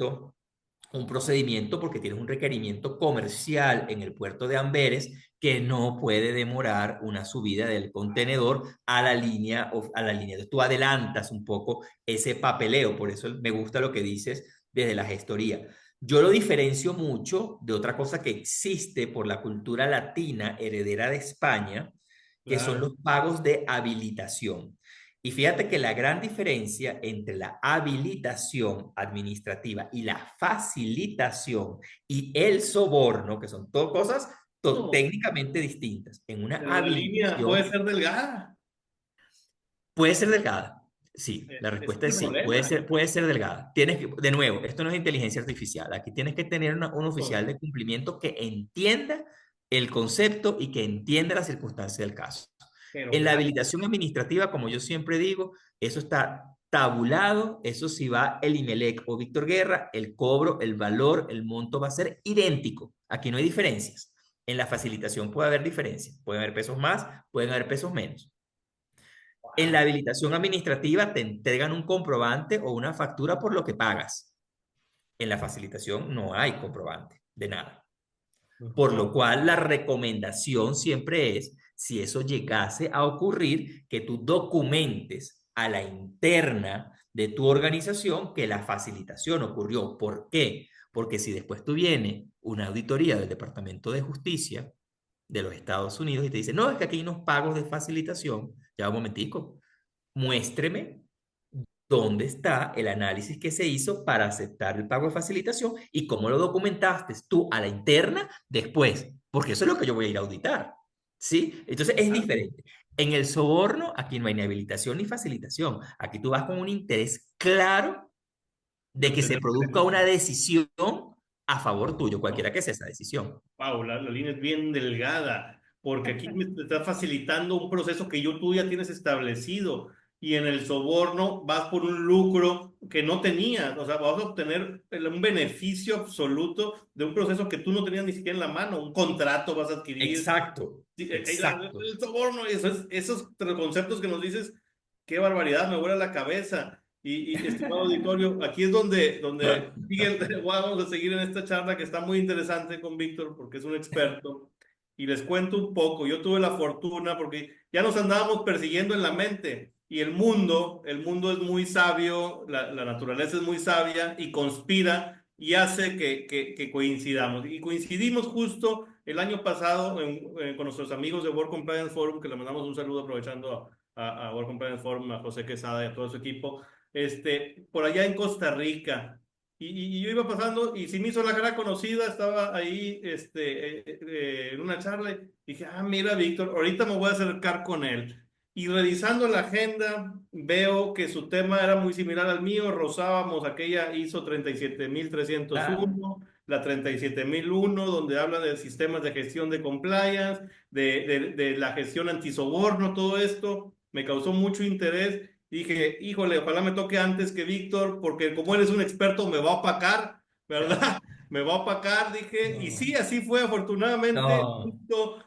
un procedimiento porque tienes un requerimiento comercial en el puerto de Amberes que no puede demorar una subida del contenedor a la línea. Entonces, tú adelantas un poco ese papeleo, por eso me gusta lo que dices desde la gestoría. Yo lo diferencio mucho de otra cosa que existe por la cultura latina heredera de España, que son Claro. los pagos de habilitación. Y fíjate que la gran diferencia entre la habilitación administrativa y la facilitación y el soborno, que son dos cosas No, técnicamente distintas. En una pero la línea puede habilitación ser delgada. puede ser delgada. Sí, la Ese es respuesta el es sí, problema. puede ser delgada. Tienes que, de nuevo, esto no es inteligencia artificial. Aquí tienes que tener un No, oficial de cumplimiento que entienda el concepto y que entienda las circunstancias del caso. pero En la claro, habilitación administrativa, como yo siempre digo, eso está tabulado, eso si va el IMELEC o Víctor Guerra, el cobro, el valor, el monto va a ser idéntico. Aquí no hay diferencias. En la facilitación puede haber diferencias, pueden haber pesos más, pueden haber pesos menos. En la wow. habilitación administrativa te entregan un comprobante o una factura por lo que pagas. En la facilitación no hay comprobante de nada. Por lo Ujú. cual la recomendación siempre es, si eso llegase a ocurrir, que tú documentes a la interna de tu organización que la facilitación ocurrió. ¿Por qué? Porque si después tú viene una auditoría del Departamento de Justicia de los Estados Unidos y te dice, no, es que aquí hay unos pagos de facilitación, ya un momentico, muéstreme dónde está el análisis que se hizo para aceptar el pago de facilitación y cómo lo documentaste tú a la interna después, porque eso es lo que yo voy a ir a auditar, ¿sí? Entonces es Claro. diferente. En el soborno, aquí no hay ni habilitación ni facilitación. Aquí tú vas con un interés claro De de que se obtener produzca una beneficio. decisión a favor tuyo, No, cualquiera que sea esa decisión. wow, la línea es bien delgada, porque aquí me está facilitando un proceso que tú ya tienes establecido, y en el soborno vas por un lucro que no tenías, o sea, vas a obtener un beneficio absoluto de un proceso que tú no tenías ni siquiera en la mano, un contrato vas a adquirir. Exacto, Sí, exacto. el soborno, esos conceptos que nos dices, qué barbaridad, me vuela la cabeza. Estimado auditorio, aquí es donde vamos a seguir en esta charla que está muy interesante con Víctor, porque es un experto. Y les cuento un poco, yo tuve la fortuna, porque ya nos andábamos persiguiendo en la mente, y el mundo es muy sabio, la naturaleza es muy sabia y conspira y hace que coincidamos. Y coincidimos justo el año pasado con nuestros amigos de World Compliance Forum, que le mandamos un saludo aprovechando a World Compliance Forum, a José Quesada y a todo su equipo, por allá en Costa Rica. Y yo iba pasando y sí me hizo la cara conocida, estaba ahí en una charla y dije, ah, mira, Víctor, ahorita me voy a acercar con él. Y revisando la agenda, veo que su tema era muy similar al mío, rozábamos aquella ISO Claro. 37001, la 37001, donde habla de sistemas de gestión de compliance, de la gestión antisoborno, todo esto me causó mucho interés. Dije, híjole, ojalá me toque antes que Víctor, porque como eres un experto, me va a opacar, ¿verdad? Me va a opacar, dije, y sí, No, así fue, afortunadamente, no. justo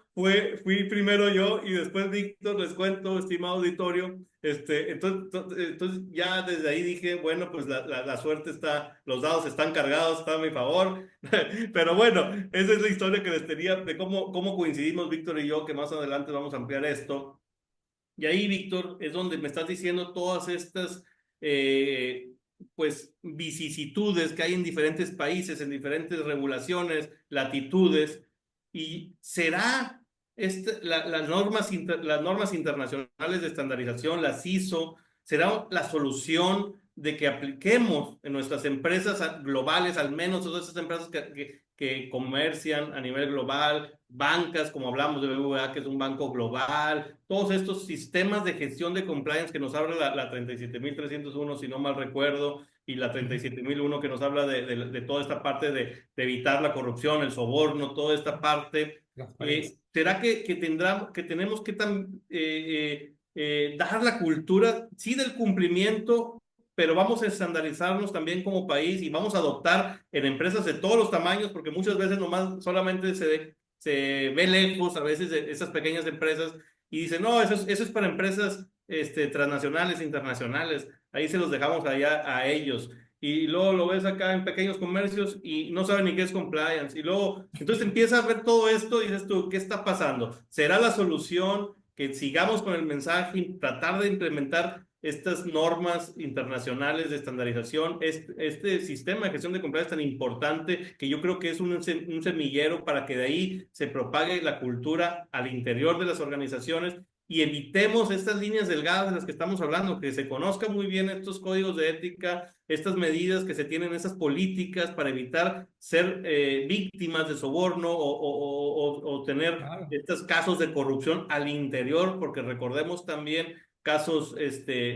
fui primero yo y después Víctor, les cuento, estimado auditorio, entonces ya desde ahí dije, bueno, pues la suerte está, los dados están cargados, está a mi favor, pero bueno, esa es la historia que les tenía de cómo coincidimos Víctor y yo, que más adelante vamos a ampliar esto. Y ahí, Víctor, es donde me estás diciendo todas estas, eh, pues, vicisitudes que hay en diferentes países, en diferentes regulaciones, latitudes. ¿Y será las normas internacionales de estandarización, las ISO, será la solución de que apliquemos en nuestras empresas globales, al menos todas esas empresas que comercian a nivel global, bancas, como hablamos de BBVA, que es un banco global, todos estos sistemas de gestión de compliance que nos habla la 37301, si no mal recuerdo, y la 37001 que nos habla de toda esta parte de evitar la corrupción, el soborno, toda esta parte. ¿Será que tenemos que dar la cultura, sí, del cumplimiento, pero vamos a estandarizarnos también como país y vamos a adoptar en empresas de todos los tamaños, porque muchas veces nomás solamente se ve lejos a veces de esas pequeñas empresas y dicen, no, eso es para empresas transnacionales, internacionales, ahí se los dejamos allá a ellos. Y luego lo ves acá en pequeños comercios y no saben ni qué es compliance. Y luego, entonces empieza a ver todo esto y dices tú, ¿qué está pasando? ¿Será la solución que sigamos con el mensaje y tratar de implementar estas normas internacionales de estandarización, este sistema de gestión de compliance tan importante que yo creo que es un semillero para que de ahí se propague la cultura al interior de las organizaciones y evitemos estas líneas delgadas de las que estamos hablando, que se conozcan muy bien estos códigos de ética, estas medidas que se tienen, esas políticas para evitar ser víctimas de soborno o tener Claro. estos casos de corrupción al interior, porque recordemos también casos,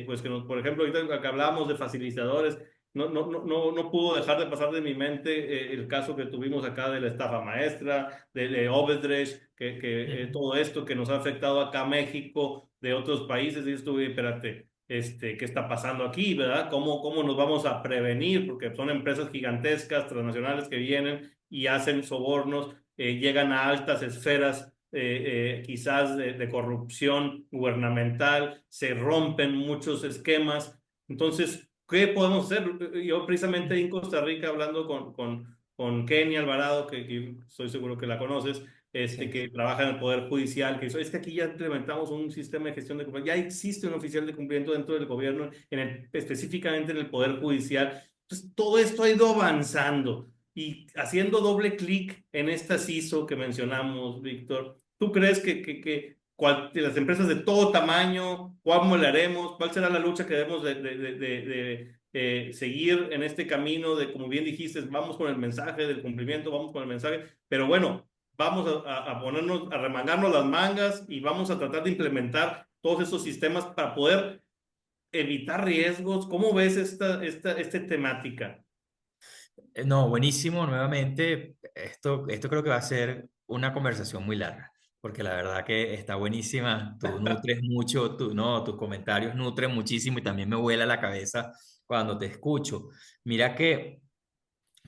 pues que por ejemplo, ahorita que hablábamos de facilitadores, no pudo dejar de pasar de mi mente el caso que tuvimos acá de la estafa maestra, de Obedrecht, todo esto que nos ha afectado acá a México, de otros países, y estuve, espérate, ¿qué está pasando aquí, verdad? ¿Cómo nos vamos a prevenir? Porque son empresas gigantescas, transnacionales que vienen y hacen sobornos, llegan a altas esferas quizás de corrupción gubernamental, se rompen muchos esquemas. Entonces, ¿qué podemos hacer? Yo precisamente en Costa Rica hablando con Kenny Alvarado, que estoy seguro que la conoces, Sí. que trabaja en el Poder Judicial, que hizo, es que aquí ya implementamos un sistema de gestión de cumplimiento, ya existe un oficial de cumplimiento dentro del gobierno, específicamente en el Poder Judicial. Entonces, todo esto ha ido avanzando y haciendo doble clic en esta CISO que mencionamos, Víctor. ¿Tú crees que las empresas de todo tamaño, cómo le haremos? ¿Cuál será la lucha que debemos de seguir en este camino de, como bien dijiste, vamos con el mensaje del cumplimiento, vamos con el mensaje, pero bueno, vamos a ponernos, a remangarnos las mangas y vamos a tratar de implementar todos esos sistemas para poder evitar riesgos? ¿Cómo ves esta temática? No, buenísimo. Nuevamente, esto creo que va a ser una conversación muy larga, porque la verdad que está buenísima. Tú nutres mucho, no, tus comentarios nutren muchísimo y también me vuela la cabeza cuando te escucho. Mira que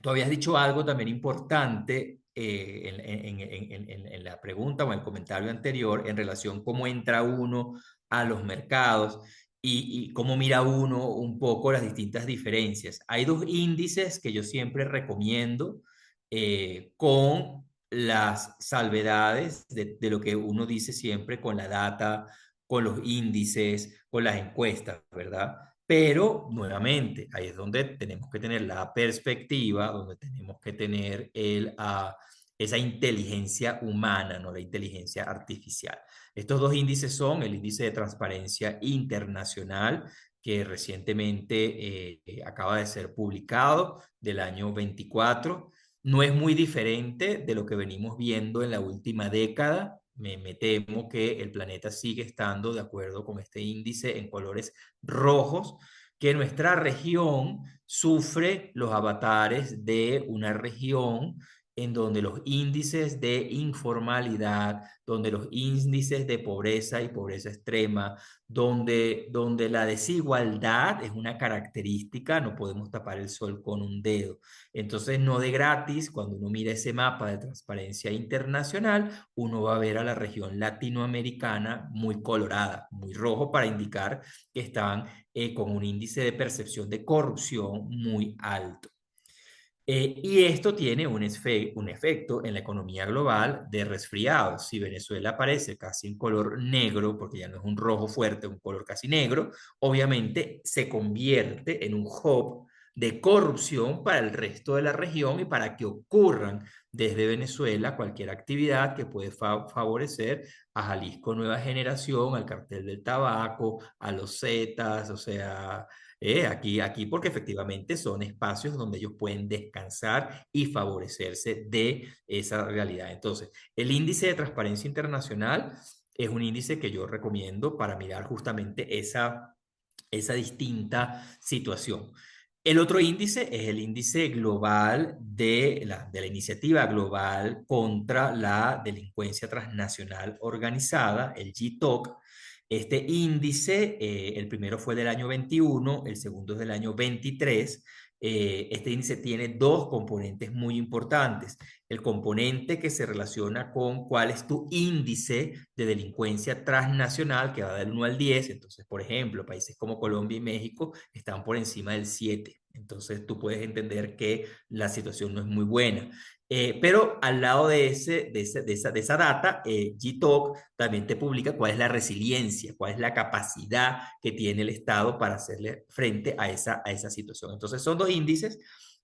tú habías dicho algo también importante en la pregunta o en el comentario anterior en relación a cómo entra uno a los mercados y cómo mira uno un poco las distintas diferencias. Hay dos índices que yo siempre recomiendo con las salvedades de lo que uno dice siempre con la data, con los índices, con las encuestas, ¿verdad? Pero nuevamente, ahí es donde tenemos que tener la perspectiva, donde tenemos que tener esa inteligencia humana, no la inteligencia artificial. Estos dos índices son el índice de transparencia internacional, que recientemente acaba de ser publicado del año 24. No es muy diferente de lo que venimos viendo en la última década. Me temo que el planeta sigue estando de acuerdo con este índice en colores rojos, que nuestra región sufre los avatares de una región en donde los índices de informalidad, donde los índices de pobreza y pobreza extrema, donde la desigualdad es una característica, no podemos tapar el sol con un dedo. Entonces, no de gratis, cuando uno mira ese mapa de transparencia internacional, uno va a ver a la región latinoamericana muy colorada, muy rojo, para indicar que están con un índice de percepción de corrupción muy alto. Y esto tiene un efecto en la economía global de resfriado. Si Venezuela aparece casi en color negro, porque ya no es un rojo fuerte, un color casi negro, obviamente se convierte en un hub de corrupción para el resto de la región y para que ocurran desde Venezuela cualquier actividad que puede favorecer a Jalisco Nueva Generación, al cartel del tabaco, a los Zetas, o sea, aquí porque efectivamente son espacios donde ellos pueden descansar y favorecerse de esa realidad. Entonces, el índice de transparencia internacional es un índice que yo recomiendo para mirar justamente esa distinta situación. El otro índice es el índice global de la iniciativa global contra la delincuencia transnacional organizada, el GTOC. Este índice, el primero fue del año 21, el segundo es del año 23. Este índice tiene dos componentes muy importantes. El componente que se relaciona con cuál es tu índice de delincuencia transnacional, que va del 1 al 10. Entonces, por ejemplo, países como Colombia y México están por encima del 7. Entonces, tú puedes entender que la situación no es muy buena. Pero al lado de esa data, GTOC también te publica cuál es la resiliencia, cuál es la capacidad que tiene el Estado para hacerle frente a esa situación. Entonces, son dos índices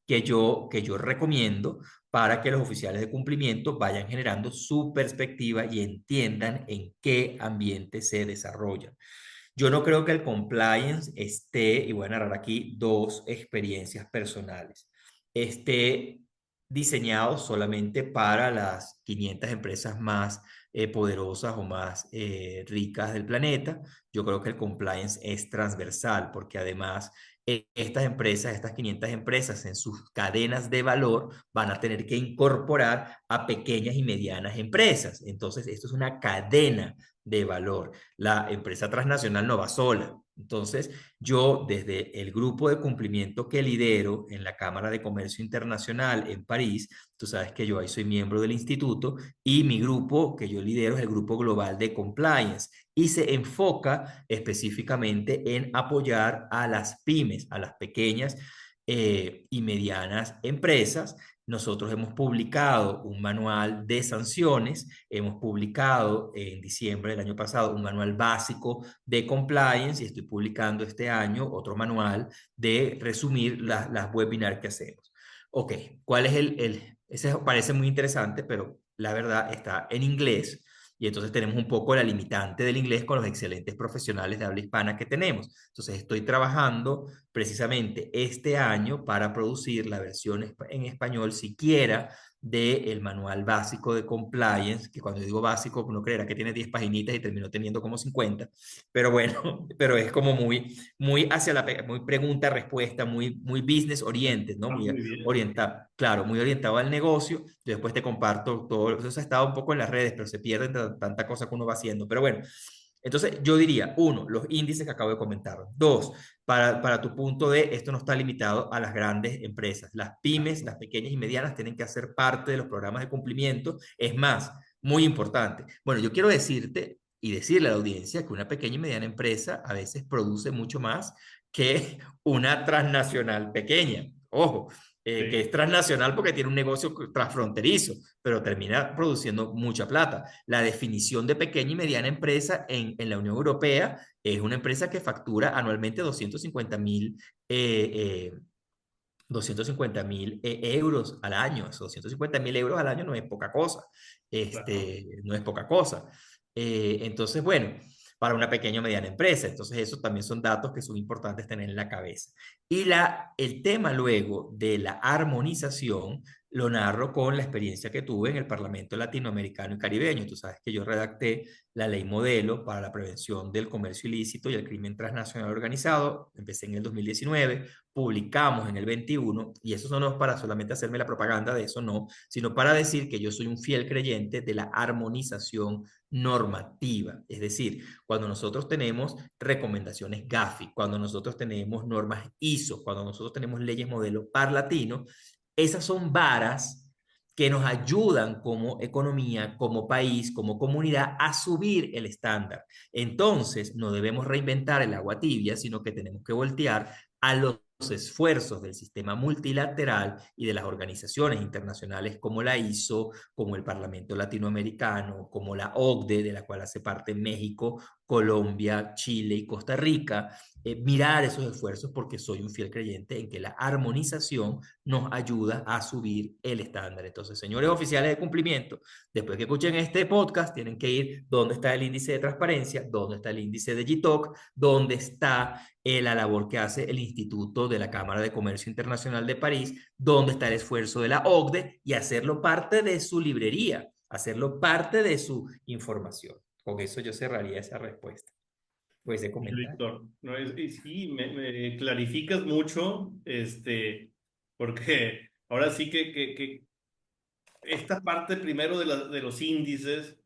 que yo recomiendo para que los oficiales de cumplimiento vayan generando su perspectiva y entiendan en qué ambiente se desarrollan. Yo no creo que el compliance esté, y voy a narrar aquí dos experiencias personales, esté diseñado solamente para las 500 empresas más poderosas o más ricas del planeta. Yo creo que el compliance es transversal porque además estas empresas, estas 500 empresas en sus cadenas de valor van a tener que incorporar a pequeñas y medianas empresas. Entonces, esto es una cadena de valor. La empresa transnacional no va sola. Entonces, yo desde el grupo de cumplimiento que lidero en la Cámara de Comercio Internacional en París, tú sabes que yo ahí soy miembro del instituto y mi grupo que yo lidero es el Grupo Global de Compliance y se enfoca específicamente en apoyar a las pymes, a las pequeñas y medianas empresas. Nosotros hemos publicado un manual de sanciones, hemos publicado en diciembre del año pasado un manual básico de compliance y estoy publicando este año otro manual de resumir las webinars que hacemos. Ok, ¿cuál es ese parece muy interesante, pero la verdad está en inglés y entonces tenemos un poco la limitante del inglés con los excelentes profesionales de habla hispana que tenemos. Entonces estoy trabajando precisamente este año para producir la versión en español siquiera del manual básico de compliance, que cuando digo básico uno creerá que tiene 10 paginitas y terminó teniendo como 50, pero bueno, pero es como muy hacia muy pregunta-respuesta, muy business oriented, ¿no? Ah, Muy muy bien. orientado, claro, muy orientado al negocio. Yo después te comparto todo, eso ha estado un poco en las redes, pero se pierde tanta cosa que uno va haciendo, pero bueno. Entonces, yo diría, uno, los índices que acabo de comentar. Dos, para tu punto de esto no está limitado a las grandes empresas. Las pymes, las pequeñas y medianas tienen que hacer parte de los programas de cumplimiento. Es más, muy importante. Bueno, yo quiero decirte y decirle a la audiencia que una pequeña y mediana empresa a veces produce mucho más que una transnacional pequeña. Ojo, que es Sí. transnacional porque tiene un negocio transfronterizo, pero termina produciendo mucha plata. La definición de pequeña y mediana empresa en la Unión Europea es una empresa que factura anualmente 250.000 euros al año. Esos 250.000 euros al año no es poca cosa. Claro. No es poca cosa. Entonces, bueno, para una pequeña o mediana empresa. Entonces, esos también son datos que son importantes tener en la cabeza. Y el tema luego de la armonización lo narro con la experiencia que tuve en el Parlamento Latinoamericano y Caribeño. Tú sabes que yo redacté la ley modelo para la prevención del comercio ilícito y el crimen transnacional organizado. Empecé en el 2019, publicamos en el 21, y eso no es para solamente hacerme la propaganda de eso, no, sino para decir que yo soy un fiel creyente de la armonización normativa. Es decir, cuando nosotros tenemos recomendaciones GAFI, cuando nosotros tenemos normas ISO, cuando nosotros tenemos leyes modelo parlatino, esas son varas que nos ayudan como economía, como país, como comunidad a subir el estándar. Entonces, no debemos reinventar el agua tibia, sino que tenemos que voltear a los esfuerzos del sistema multilateral y de las organizaciones internacionales como la ISO, como el Parlamento Latinoamericano, como la OCDE, de la cual hace parte México Colombia, Chile y Costa Rica, mirar esos esfuerzos porque soy un fiel creyente en que la armonización nos ayuda a subir el estándar. Entonces, señores oficiales de cumplimiento, después que escuchen este podcast, tienen que ir dónde está el índice de transparencia, dónde está el índice de GTOC, dónde está la labor que hace el Instituto de la Cámara de Comercio Internacional de París, dónde está el esfuerzo de la OCDE y hacerlo parte de su librería, hacerlo parte de su información. Con eso yo cerraría esa respuesta, o ese Sí, comentario. Víctor, no, y sí, me clarificas mucho, porque ahora sí que esta parte primero de los índices,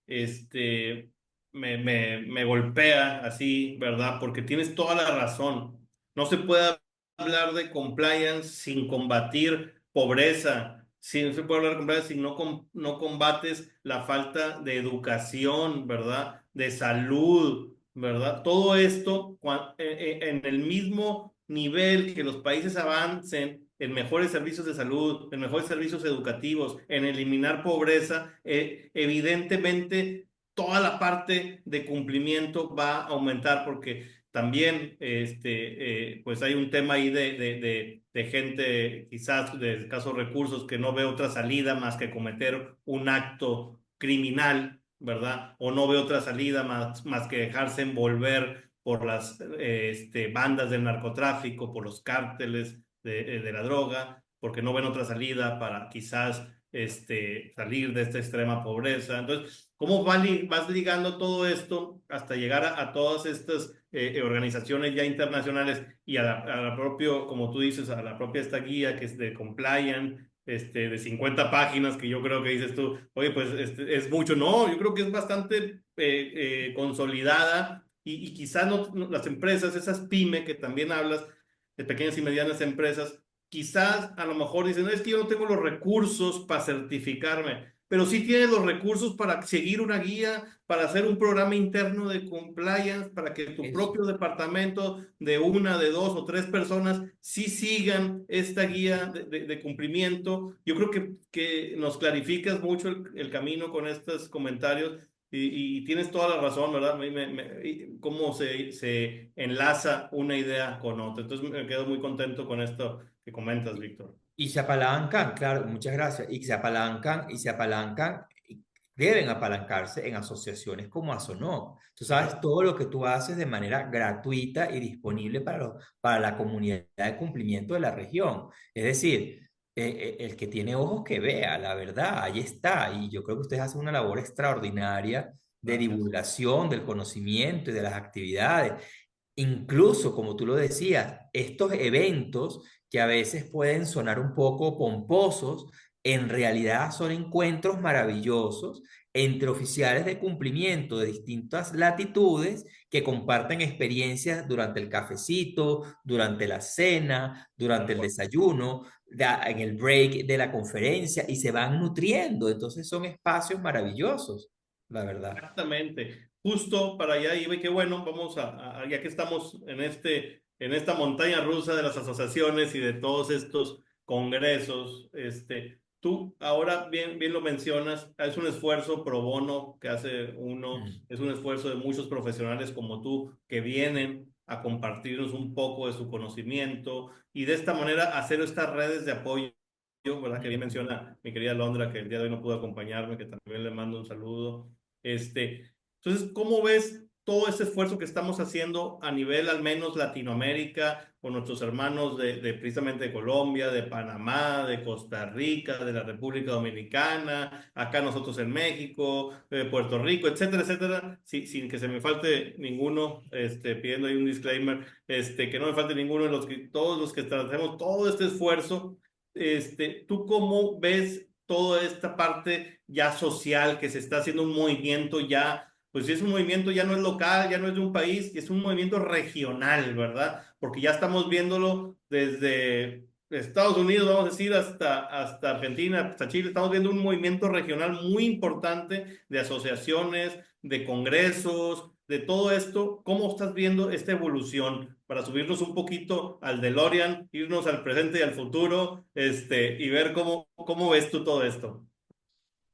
este, me golpea así, ¿verdad? Porque tienes toda la razón. No se puede hablar de compliance sin combatir pobreza. Sí, no se puede hablar de compliance si no combates la falta de educación, ¿verdad? De salud, ¿verdad? Todo esto en el mismo nivel que los países avancen en mejores servicios de salud, en mejores servicios educativos, en eliminar pobreza, evidentemente toda la parte de cumplimiento va a aumentar porque también pues hay un tema ahí de gente quizás de escasos recursos que no ve otra salida más que cometer un acto criminal, ¿verdad? O no ve otra salida más que dejarse envolver por las bandas del narcotráfico, por los cárteles de la droga, porque no ven otra salida para quizás salir de esta extrema pobreza. Entonces, ¿cómo vas ligando todo esto hasta llegar a todas estas organizaciones ya internacionales y a la propio, como tú dices, a la propia esta guía que es de compliance, de 50 páginas que yo creo que dices tú, oye, pues es mucho, no, yo creo que es bastante consolidada y quizás las empresas, esas pyme que también hablas, de pequeñas y medianas empresas, quizás a lo mejor dicen, no, es que yo no tengo los recursos para certificarme, pero sí tienes los recursos para seguir una guía, para hacer un programa interno de compliance, para que tu Eso. propio departamento de una, de dos o tres personas sí sigan esta guía de cumplimiento. Yo creo que nos clarificas mucho el camino con estos comentarios y tienes toda la razón, ¿verdad? Cómo se enlaza una idea con otra. Entonces me quedo muy contento con esto que comentas, Víctor. Y se apalancan, claro, muchas gracias. Y se apalancan, y deben apalancarse en asociaciones como ASONOC. Tú sabes Claro, todo lo que tú haces de manera gratuita y disponible para la comunidad de cumplimiento de la región. Es decir, el que tiene ojos que vea, la verdad, ahí está. Y yo creo que ustedes hacen una labor extraordinaria de gracias. divulgación del conocimiento y de las actividades. Incluso, como tú lo decías, estos eventos que a veces pueden sonar un poco pomposos, en realidad son encuentros maravillosos entre oficiales de cumplimiento de distintas latitudes que comparten experiencias durante el cafecito, durante la cena, Tal durante el cual. desayuno, en el break de la conferencia y se van nutriendo. Entonces son espacios maravillosos, la verdad. Exactamente. Justo para allá iba y qué bueno, vamos ya que estamos en esta montaña rusa de las asociaciones y de todos estos congresos, tú ahora bien lo mencionas, es un esfuerzo pro bono que hace uno, Mm. es un esfuerzo de muchos profesionales como tú que vienen a compartirnos un poco de su conocimiento y de esta manera hacer estas redes de apoyo, ¿verdad? Que bien Mm. menciona mi querida Londra, que el día de hoy no pudo acompañarme, que también le mando un saludo. Entonces, ¿cómo ves todo este esfuerzo que estamos haciendo a nivel al menos Latinoamérica, con nuestros hermanos precisamente de Colombia, de Panamá, de Costa Rica, de la República Dominicana, acá nosotros en México, Puerto Rico, etcétera, etcétera, sin que se me falte ninguno, pidiendo ahí un disclaimer, que no me falte ninguno de todos los que hacemos todo este esfuerzo, ¿tú cómo ves toda esta parte ya social que se está haciendo un movimiento ya, pues si es un movimiento ya no es local, ya no es de un país, es un movimiento regional, ¿verdad? Porque ya estamos viéndolo desde Estados Unidos, vamos a decir, hasta Argentina, hasta Chile, estamos viendo un movimiento regional muy importante de asociaciones, de congresos, de todo esto. ¿Cómo estás viendo esta evolución para subirnos un poquito al DeLorean, irnos al presente y al futuro, y ver cómo ves tú todo esto?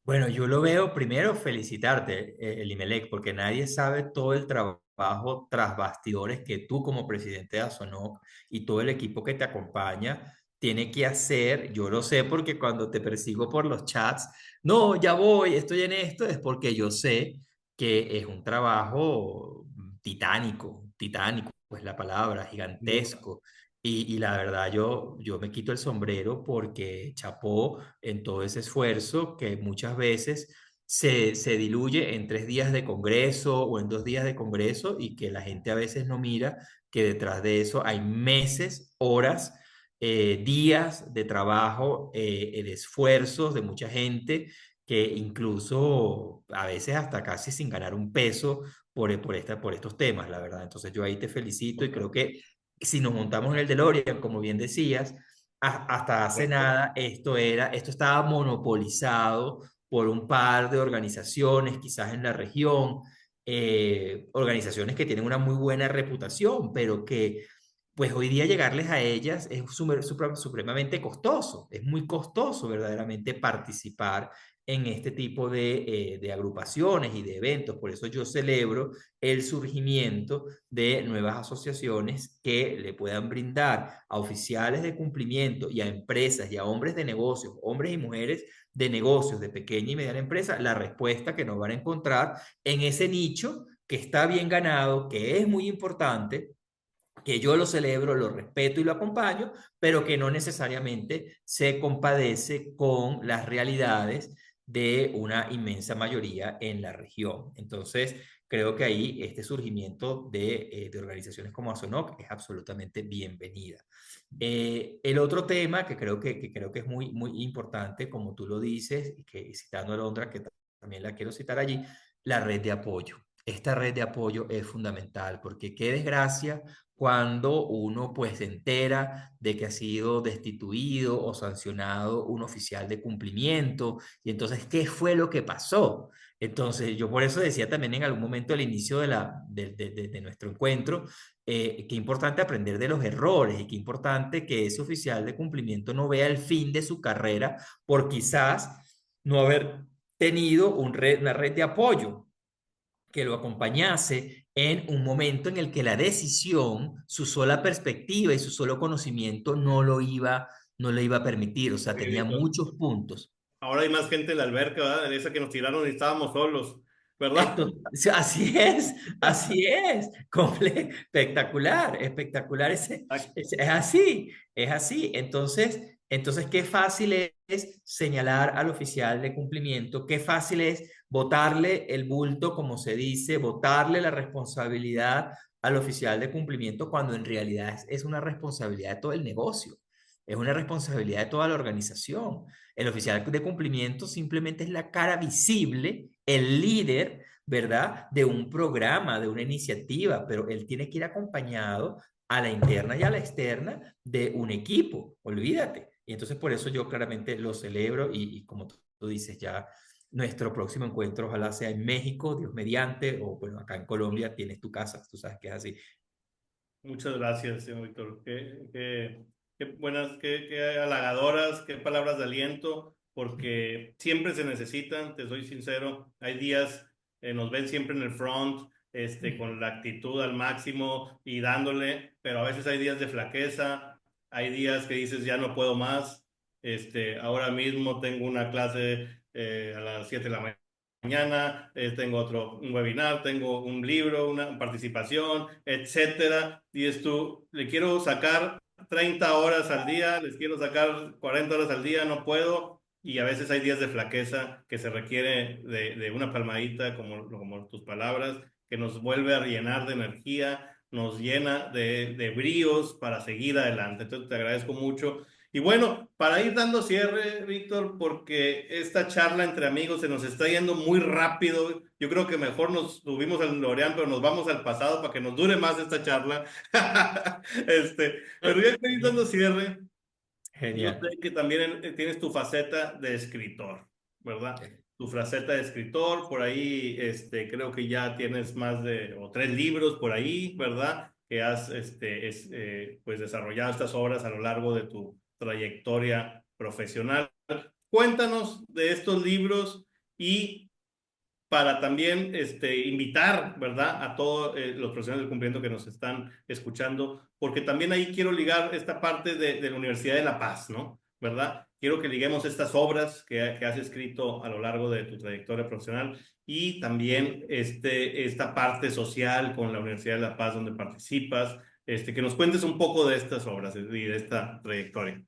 Bueno, yo lo veo primero felicitarte, Elimelec, porque nadie sabe todo el trabajo tras bastidores que tú como presidente de ASONOC y todo el equipo que te acompaña tiene que hacer. Yo lo sé porque cuando te persigo por los chats, no, ya voy, estoy en esto, es porque yo sé que es un trabajo titánico, titánico, pues la palabra, Sin duda. gigantesco. Y la verdad, yo me quito el sombrero porque chapó en todo ese esfuerzo que muchas veces se diluye en 3 días de congreso o en 2 días de congreso y que la gente a veces no mira que detrás de eso hay meses, horas, días de trabajo, de esfuerzos de mucha gente que incluso a veces hasta casi sin ganar un peso por estos temas, la verdad. Entonces yo ahí te felicito y creo que si nos montamos en el DeLorean, como bien decías, hasta hace nada esto estaba monopolizado por un par de organizaciones, quizás en la región, organizaciones que tienen una muy buena reputación, pero que pues hoy día llegarles a ellas es supremamente costoso, es muy costoso verdaderamente participar en este tipo de agrupaciones y de eventos. Por eso yo celebro el surgimiento de nuevas asociaciones que le puedan brindar a oficiales de cumplimiento y a empresas y a hombres de negocios, hombres y mujeres de negocios de pequeña y mediana empresa, la respuesta que nos van a encontrar en ese nicho que está bien ganado, que es muy importante, que yo lo celebro, lo respeto y lo acompaño, pero que no necesariamente se compadece con las realidades de una inmensa mayoría en la región. Entonces, creo que ahí este surgimiento de organizaciones como ASONOC es absolutamente bienvenida. El otro tema que creo que es muy, muy importante, como tú lo dices, y que citando a Londra, que también la quiero citar allí, la red de apoyo. Esta red de apoyo es fundamental porque qué desgracia cuando uno pues se entera de que ha sido destituido o sancionado un oficial de cumplimiento y entonces, ¿qué fue lo que pasó? Entonces, yo por eso decía también en algún momento al inicio de nuestro encuentro, qué importante aprender de los errores y qué importante que ese oficial de cumplimiento no vea el fin de su carrera por quizás no haber tenido una red de apoyo que lo acompañase en un momento en el que la decisión, su sola perspectiva y su solo conocimiento no le iba a permitir, o sea, Sí, tenía Víctor. muchos puntos. Ahora hay más gente en la alberca, ¿verdad? En esa que nos tiraron y estábamos solos, ¿verdad? Esto, así es, espectacular, espectacular, es así. Entonces, qué fácil es señalar al oficial de cumplimiento, qué fácil es botarle el bulto, como se dice, botarle la responsabilidad al oficial de cumplimiento cuando en realidad es una responsabilidad de todo el negocio, es una responsabilidad de toda la organización. El oficial de cumplimiento simplemente es la cara visible, el líder, ¿verdad? De un programa, de una iniciativa, pero él tiene que ir acompañado a la interna y a la externa de un equipo, olvídate. Y entonces por eso yo claramente lo celebro y como tú dices ya, nuestro próximo encuentro ojalá sea en México, Dios mediante, o bueno, acá en Colombia tienes tu casa, tú sabes que es así. Muchas gracias, señor Víctor. Qué buenas, qué halagadoras, qué palabras de aliento, porque siempre se necesitan, te soy sincero. Hay días, nos ven siempre en el front, con la actitud al máximo y dándole, pero a veces hay días de flaqueza, hay días que dices ya no puedo más. Ahora mismo tengo una clase a las 7 de la mañana, tengo un webinar, tengo un libro, una participación, etcétera. Y tú, le quiero sacar 30 horas al día, les quiero sacar 40 horas al día, no puedo. Y a veces hay días de flaqueza que se requiere de una palmadita, como tus palabras, que nos vuelve a llenar de energía, nos llena de bríos para seguir adelante. Entonces te agradezco mucho. Y bueno, para ir dando cierre, Víctor, porque esta charla entre amigos se nos está yendo muy rápido. Yo creo que mejor nos subimos al Loreán, pero nos vamos al pasado para que nos dure más esta charla. Pero ya estoy dando cierre. Yo Genial. sé que también tienes tu faceta de escritor, ¿verdad? Tu faceta de escritor, por ahí, creo que ya tienes más de, o 3 libros por ahí, ¿verdad? Que has, pues desarrollado estas obras a lo largo de tu trayectoria profesional. Cuéntanos de estos libros y para también invitar, ¿verdad?, a todos los profesionales del cumplimiento que nos están escuchando, porque también ahí quiero ligar esta parte de la Universidad de La Paz, ¿no? ¿Verdad? Quiero que liguemos estas obras que has escrito a lo largo de tu trayectoria profesional y también esta parte social con la Universidad de La Paz donde participas, que nos cuentes un poco de estas obras y de esta trayectoria,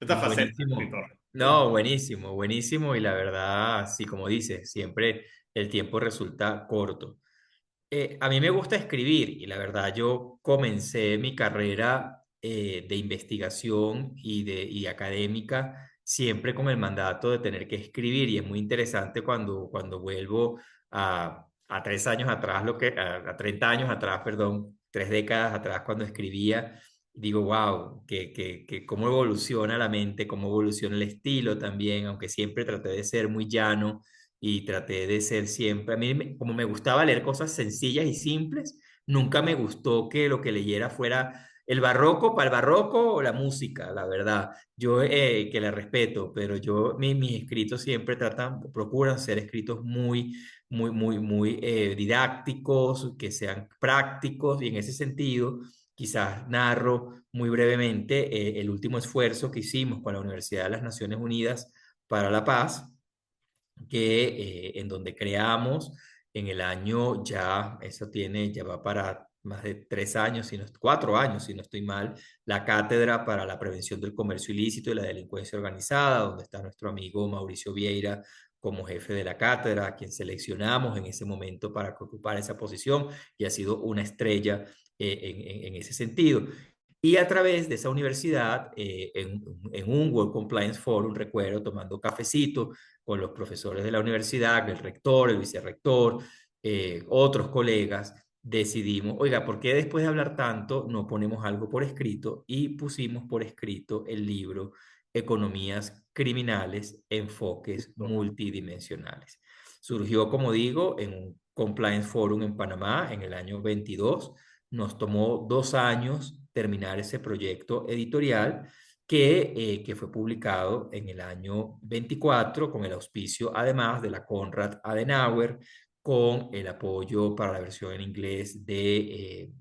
esta faceta de Buenísimo. escritor. No, buenísimo, buenísimo. Y la verdad, sí, como dices, siempre el tiempo resulta corto. A mí me gusta escribir y la verdad yo comencé mi carrera de investigación y académica siempre con el mandato de tener que escribir y es muy interesante cuando vuelvo a 3 años atrás, a 30 años atrás, perdón, 3 décadas atrás cuando escribía. Digo, wow, que cómo evoluciona la mente, cómo evoluciona el estilo también, aunque siempre traté de ser muy llano y traté de ser siempre, como me gustaba leer cosas sencillas y simples, nunca me gustó que lo que leyera fuera el barroco para el barroco o la música, la verdad. Yo que la respeto, pero mis escritos siempre procuran ser escritos muy didácticos, que sean prácticos y en ese sentido. Quizás narro muy brevemente el último esfuerzo que hicimos con la Universidad de las Naciones Unidas para la Paz, en donde creamos en el año ya, ya va para más de 3 años, 4 años, si no estoy mal, la Cátedra para la Prevención del Comercio Ilícito y la Delincuencia Organizada, donde está nuestro amigo Mauricio Vieira como jefe de la cátedra, a quien seleccionamos en ese momento para ocupar esa posición y ha sido una estrella en ese sentido. Y a través de esa universidad, en un World Compliance Forum, recuerdo, tomando cafecito con los profesores de la universidad, el rector, el vicerrector, otros colegas, decidimos, oiga, ¿por qué después de hablar tanto no ponemos algo por escrito? Y pusimos por escrito el libro Economías Criminales, Enfoques Multidimensionales. Surgió, como digo, en un Compliance Forum en Panamá en el año 22. Nos tomó 2 años terminar ese proyecto editorial que fue publicado en el año 24 con el auspicio además de la Konrad Adenauer, con el apoyo para la versión en inglés de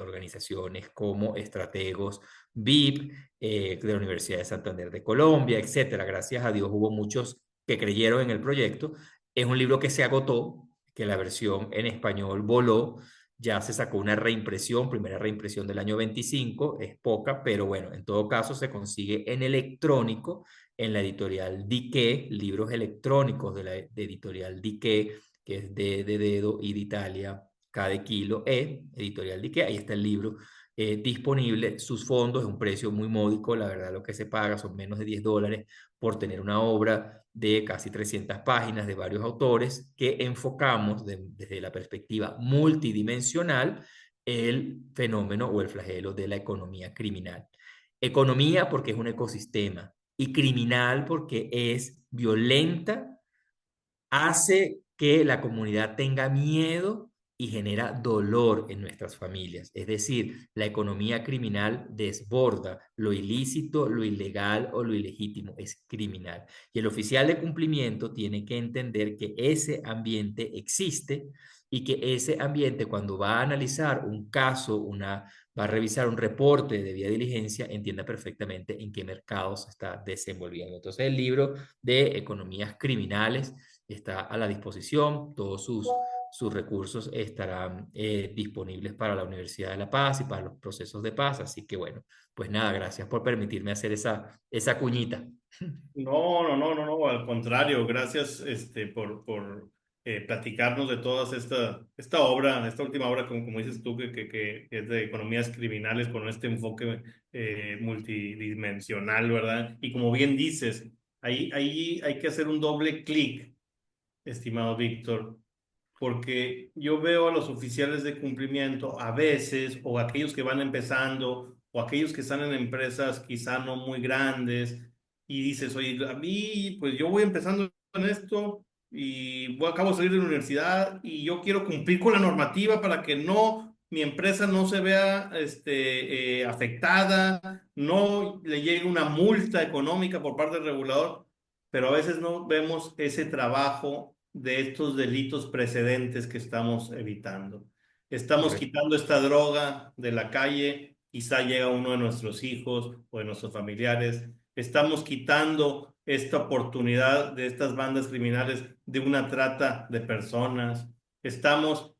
organizaciones como Estrategos VIP, de la Universidad de Santander de Colombia, etcétera. Gracias a Dios hubo muchos que creyeron en el proyecto. Es un libro que se agotó, que la versión en español voló. Ya se sacó una reimpresión, primera reimpresión del año 25, es poca, pero bueno, en todo caso se consigue en electrónico en la editorial Dique, libros electrónicos de la editorial Dique, que es D de dedo y de Italia, K de kilo, editorial Dique, ahí está el libro disponible. Sus fondos es un precio muy módico, la verdad lo que se paga son menos de $10 por tener una obra de casi 300 páginas de varios autores que enfocamos desde la perspectiva multidimensional el fenómeno o el flagelo de la economía criminal. Economía porque es un ecosistema y criminal porque es violenta, hace que la comunidad tenga miedo y genera dolor en nuestras familias. Es decir, la economía criminal desborda lo ilícito, lo ilegal o lo ilegítimo. Es criminal. Y el oficial de cumplimiento tiene que entender que ese ambiente existe y que ese ambiente, cuando va a analizar un caso, va a revisar un reporte de vía diligencia, entienda perfectamente en qué mercado se está desenvolviendo. Entonces, el libro de Economías Criminales está a la disposición, todos sus recursos estarán disponibles para la Universidad de La Paz y para los procesos de paz. Así que bueno, pues nada, gracias por permitirme hacer esa cuñita. No, no, no, no, no, al contrario, gracias por platicarnos de toda esta obra, esta última obra, como dices tú, que es de economías criminales con este enfoque multidimensional, ¿verdad? Y como bien dices, ahí hay que hacer un doble clic, estimado Víctor, porque yo veo a los oficiales de cumplimiento a veces, o aquellos que van empezando, o aquellos que están en empresas quizá no muy grandes, y dices, oye, a mí, pues yo voy empezando en esto y acabo de salir de la universidad y yo quiero cumplir con la normativa para que no, mi empresa no se vea afectada, no le llegue una multa económica por parte del regulador. pero a veces no vemos ese trabajo de estos delitos precedentes que estamos evitando. Estamos Correcto. quitando esta droga de la calle, quizá llega uno de nuestros hijos o de nuestros familiares. Estamos quitando esta oportunidad de estas bandas criminales de una trata de personas. Estamos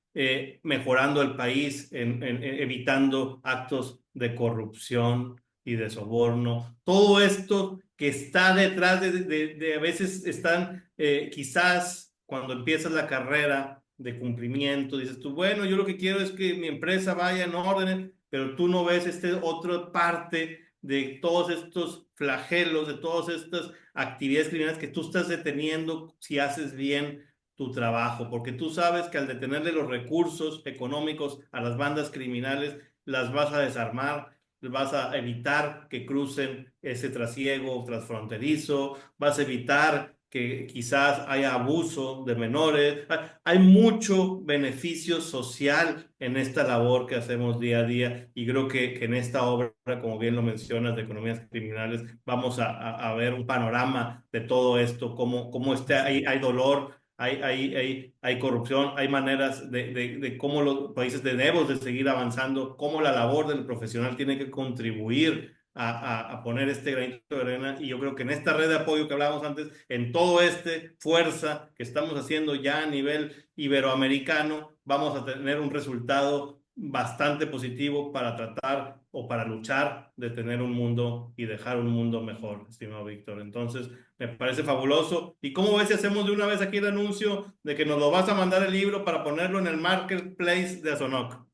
mejorando el país, evitando actos de corrupción y de soborno. Todo esto que está detrás de a veces están, quizás cuando empiezas la carrera de cumplimiento, dices tú, bueno, yo lo que quiero es que mi empresa vaya en orden, pero tú no ves otra parte de todos estos flagelos, de todas estas actividades criminales que tú estás deteniendo si haces bien tu trabajo, porque tú sabes que al detenerle los recursos económicos a las bandas criminales, las vas a desarmar, vas a evitar que crucen ese trasiego transfronterizo, vas a evitar que quizás haya abuso de menores. Hay mucho beneficio social en esta labor que hacemos día a día y creo que en esta obra, como bien lo mencionas, de economías criminales, vamos a ver un panorama de todo esto, cómo Así es. hay dolor, hay corrupción, hay maneras de cómo los países debemos de seguir avanzando, cómo la labor del profesional tiene que contribuir a poner este granito de arena. Y yo creo que en esta red de apoyo que hablábamos antes, en todo este fuerza que estamos haciendo ya a nivel iberoamericano, vamos a tener un resultado bastante positivo para tratar o para luchar de tener un mundo y dejar un mundo mejor, estimado Víctor. Entonces, me parece fabuloso. ¿Y cómo ves si hacemos de una vez aquí el anuncio de que nos lo vas a mandar el libro para ponerlo en el marketplace de Azonoc?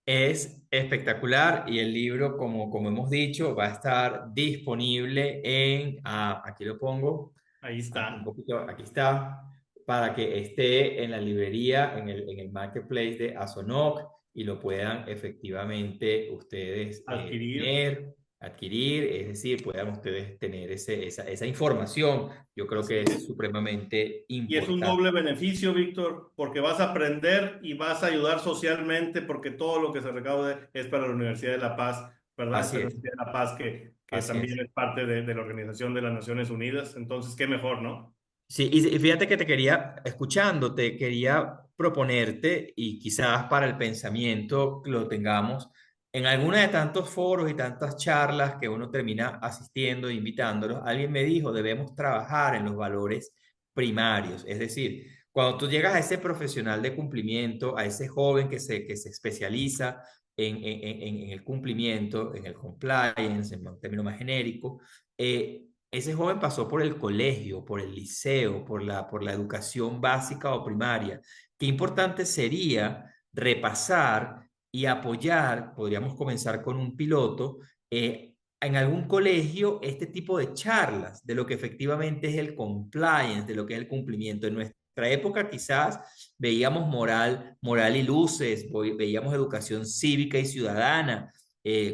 Es espectacular y el libro, como hemos dicho, va a estar disponible aquí lo pongo, Ahí aquí un está. poquito, aquí está, para que esté en la librería, en el marketplace de Azonoc y lo puedan efectivamente ustedes Adquirir. tener, adquirir, es decir, puedan ustedes tener esa información. Yo creo Así que es es. supremamente Y es un importante. doble beneficio, Víctor, porque vas a aprender y vas a ayudar socialmente, porque todo lo que se recaude es para la Universidad de La Paz, ¿verdad? Esta Así es, Universidad de La Paz que así también es. es parte de la Organización de las Naciones Unidas. Entonces, qué mejor, ¿no? Sí, y fíjate que te quería, escuchándote, quería proponerte, y quizás para el pensamiento lo tengamos, en alguna de tantos foros y tantas charlas que uno termina asistiendo e invitándolos, alguien me dijo, debemos trabajar en los valores primarios, es decir, cuando tú llegas a ese profesional de cumplimiento, a ese joven que se especializa en el cumplimiento, en el compliance, en un término más genérico, ese joven pasó por el colegio, por el liceo, por la educación básica o primaria. Qué importante sería repasar y apoyar, podríamos comenzar con un piloto, en algún colegio este tipo de charlas de lo que efectivamente es el compliance, de lo que es el cumplimiento. En nuestra época quizás veíamos moral y luces, veíamos educación cívica y ciudadana,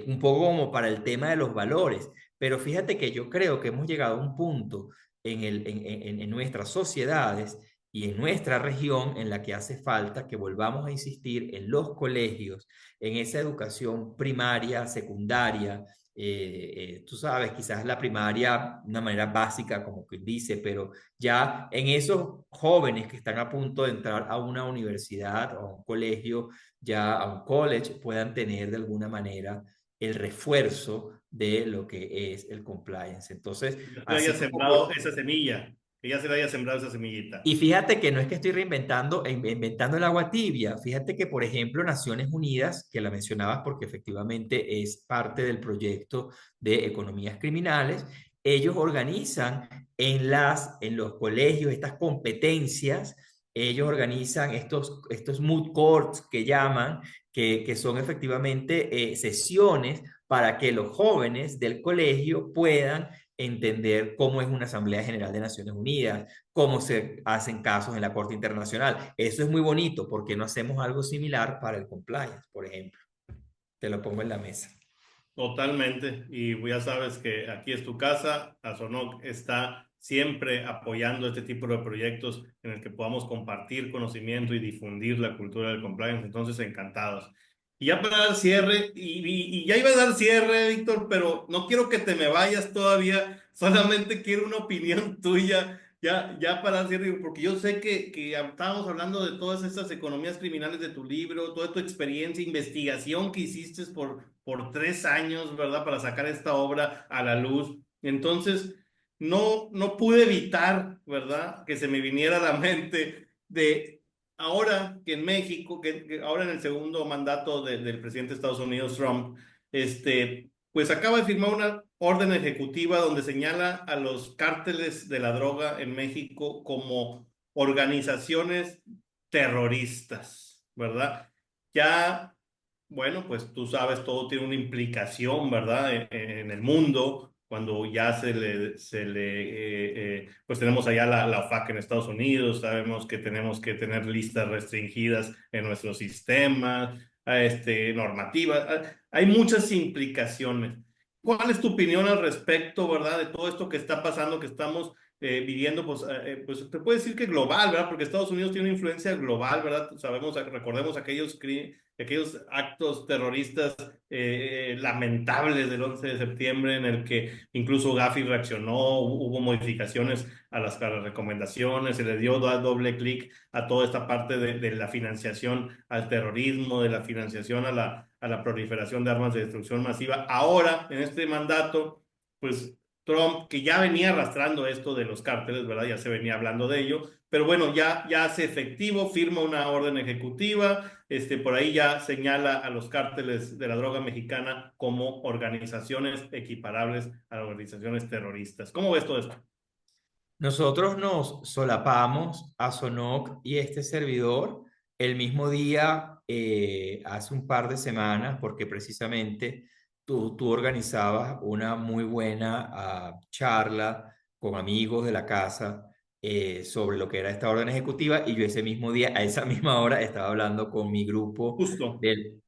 un poco como para el tema de los valores. Pero fíjate que yo creo que hemos llegado a un punto en nuestras sociedades y en nuestra región en la que hace falta que volvamos a insistir en los colegios, en esa educación primaria, secundaria. Tú sabes, quizás la primaria, de una manera básica, como que dice, pero ya en esos jóvenes que están a punto de entrar a una universidad o a un colegio, ya a un college, puedan tener de alguna manera el refuerzo de lo que es el compliance. Entonces, Que ya se le haya así como sembrado esa semilla, que ya se le haya sembrado esa semillita. y fíjate que no es que estoy reinventando, inventando el agua tibia. Fíjate que, por ejemplo, Naciones Unidas, que la mencionabas porque efectivamente es parte del proyecto de economías criminales, ellos organizan en los colegios estas competencias, ellos organizan estos moot courts que llaman, que son efectivamente sesiones para que los jóvenes del colegio puedan entender cómo es una Asamblea General de Naciones Unidas, cómo se hacen casos en la Corte Internacional. Eso es muy bonito. ¿Por qué no hacemos algo similar para el compliance, por ejemplo? Te lo pongo en la mesa. Totalmente. Y ya sabes que aquí es tu casa. Azonoc está siempre apoyando este tipo de proyectos en el que podamos compartir conocimiento y difundir la cultura del compliance. Entonces, encantados. Y ya para dar cierre, y ya iba a dar cierre, Víctor, pero no quiero que te me vayas todavía solamente quiero una opinión tuya, ya para hacer, porque yo sé que estábamos hablando de todas estas economías criminales de tu libro, toda tu experiencia, investigación que hiciste por 3 años, ¿verdad? Para sacar esta obra a la luz. Entonces, no pude evitar, ¿verdad? Que se me viniera a la mente de ahora que en México, que ahora en el segundo mandato del presidente de Estados Unidos, Trump, pues acaba de firmar una orden ejecutiva donde señala a los cárteles de la droga en México como organizaciones terroristas, ¿verdad? Ya, bueno, pues tú sabes, todo tiene una implicación, ¿verdad? En el mundo, cuando ya pues tenemos allá la OFAC en Estados Unidos, sabemos que tenemos que tener listas restringidas en nuestro sistema, normativas, hay muchas implicaciones. ¿Cuál es tu opinión al respecto, verdad, de todo esto que está pasando, que estamos viviendo, pues te puedo decir que global, ¿verdad? Porque Estados Unidos tiene una influencia global, ¿verdad? Sabemos, recordemos aquellos actos terroristas lamentables del 11 de septiembre en el que incluso Gafi reaccionó, hubo modificaciones a las recomendaciones, se le dio doble clic a toda esta parte de la financiación al terrorismo, de la financiación a la proliferación de armas de destrucción masiva. Ahora, en este mandato, pues Trump, que ya venía arrastrando esto de los cárteles, ¿verdad? Ya se venía hablando de ello, pero bueno, ya hace efectivo, firma una orden ejecutiva, por ahí ya señala a los cárteles de la droga mexicana como organizaciones equiparables a organizaciones terroristas. ¿Cómo ves todo esto? Nosotros nos solapamos a Sonoc y este servidor el mismo día, hace un par de semanas, porque precisamente tú organizabas una muy buena charla con amigos de la casa sobre lo que era esta orden ejecutiva y yo ese mismo día, a esa misma hora, estaba hablando con mi grupo Justo.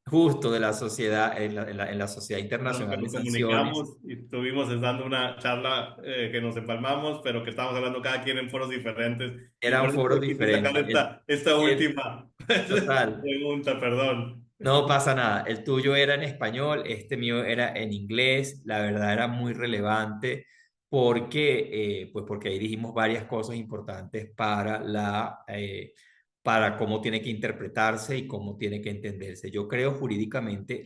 justo de la sociedad, en la Sociedad Que Internacional de nos Sanciones. comunicamos y estuvimos dando una charla que nos empalmamos, pero que estábamos hablando cada quien en foros diferentes. Y por Eran eso foros quise sacar diferentes. esta El- última Total. pregunta, perdón. No pasa nada. El tuyo era en español, este mío era en inglés. La verdad era muy relevante porque, pues porque ahí dijimos varias cosas importantes para cómo tiene que interpretarse y cómo tiene que entenderse. Yo creo jurídicamente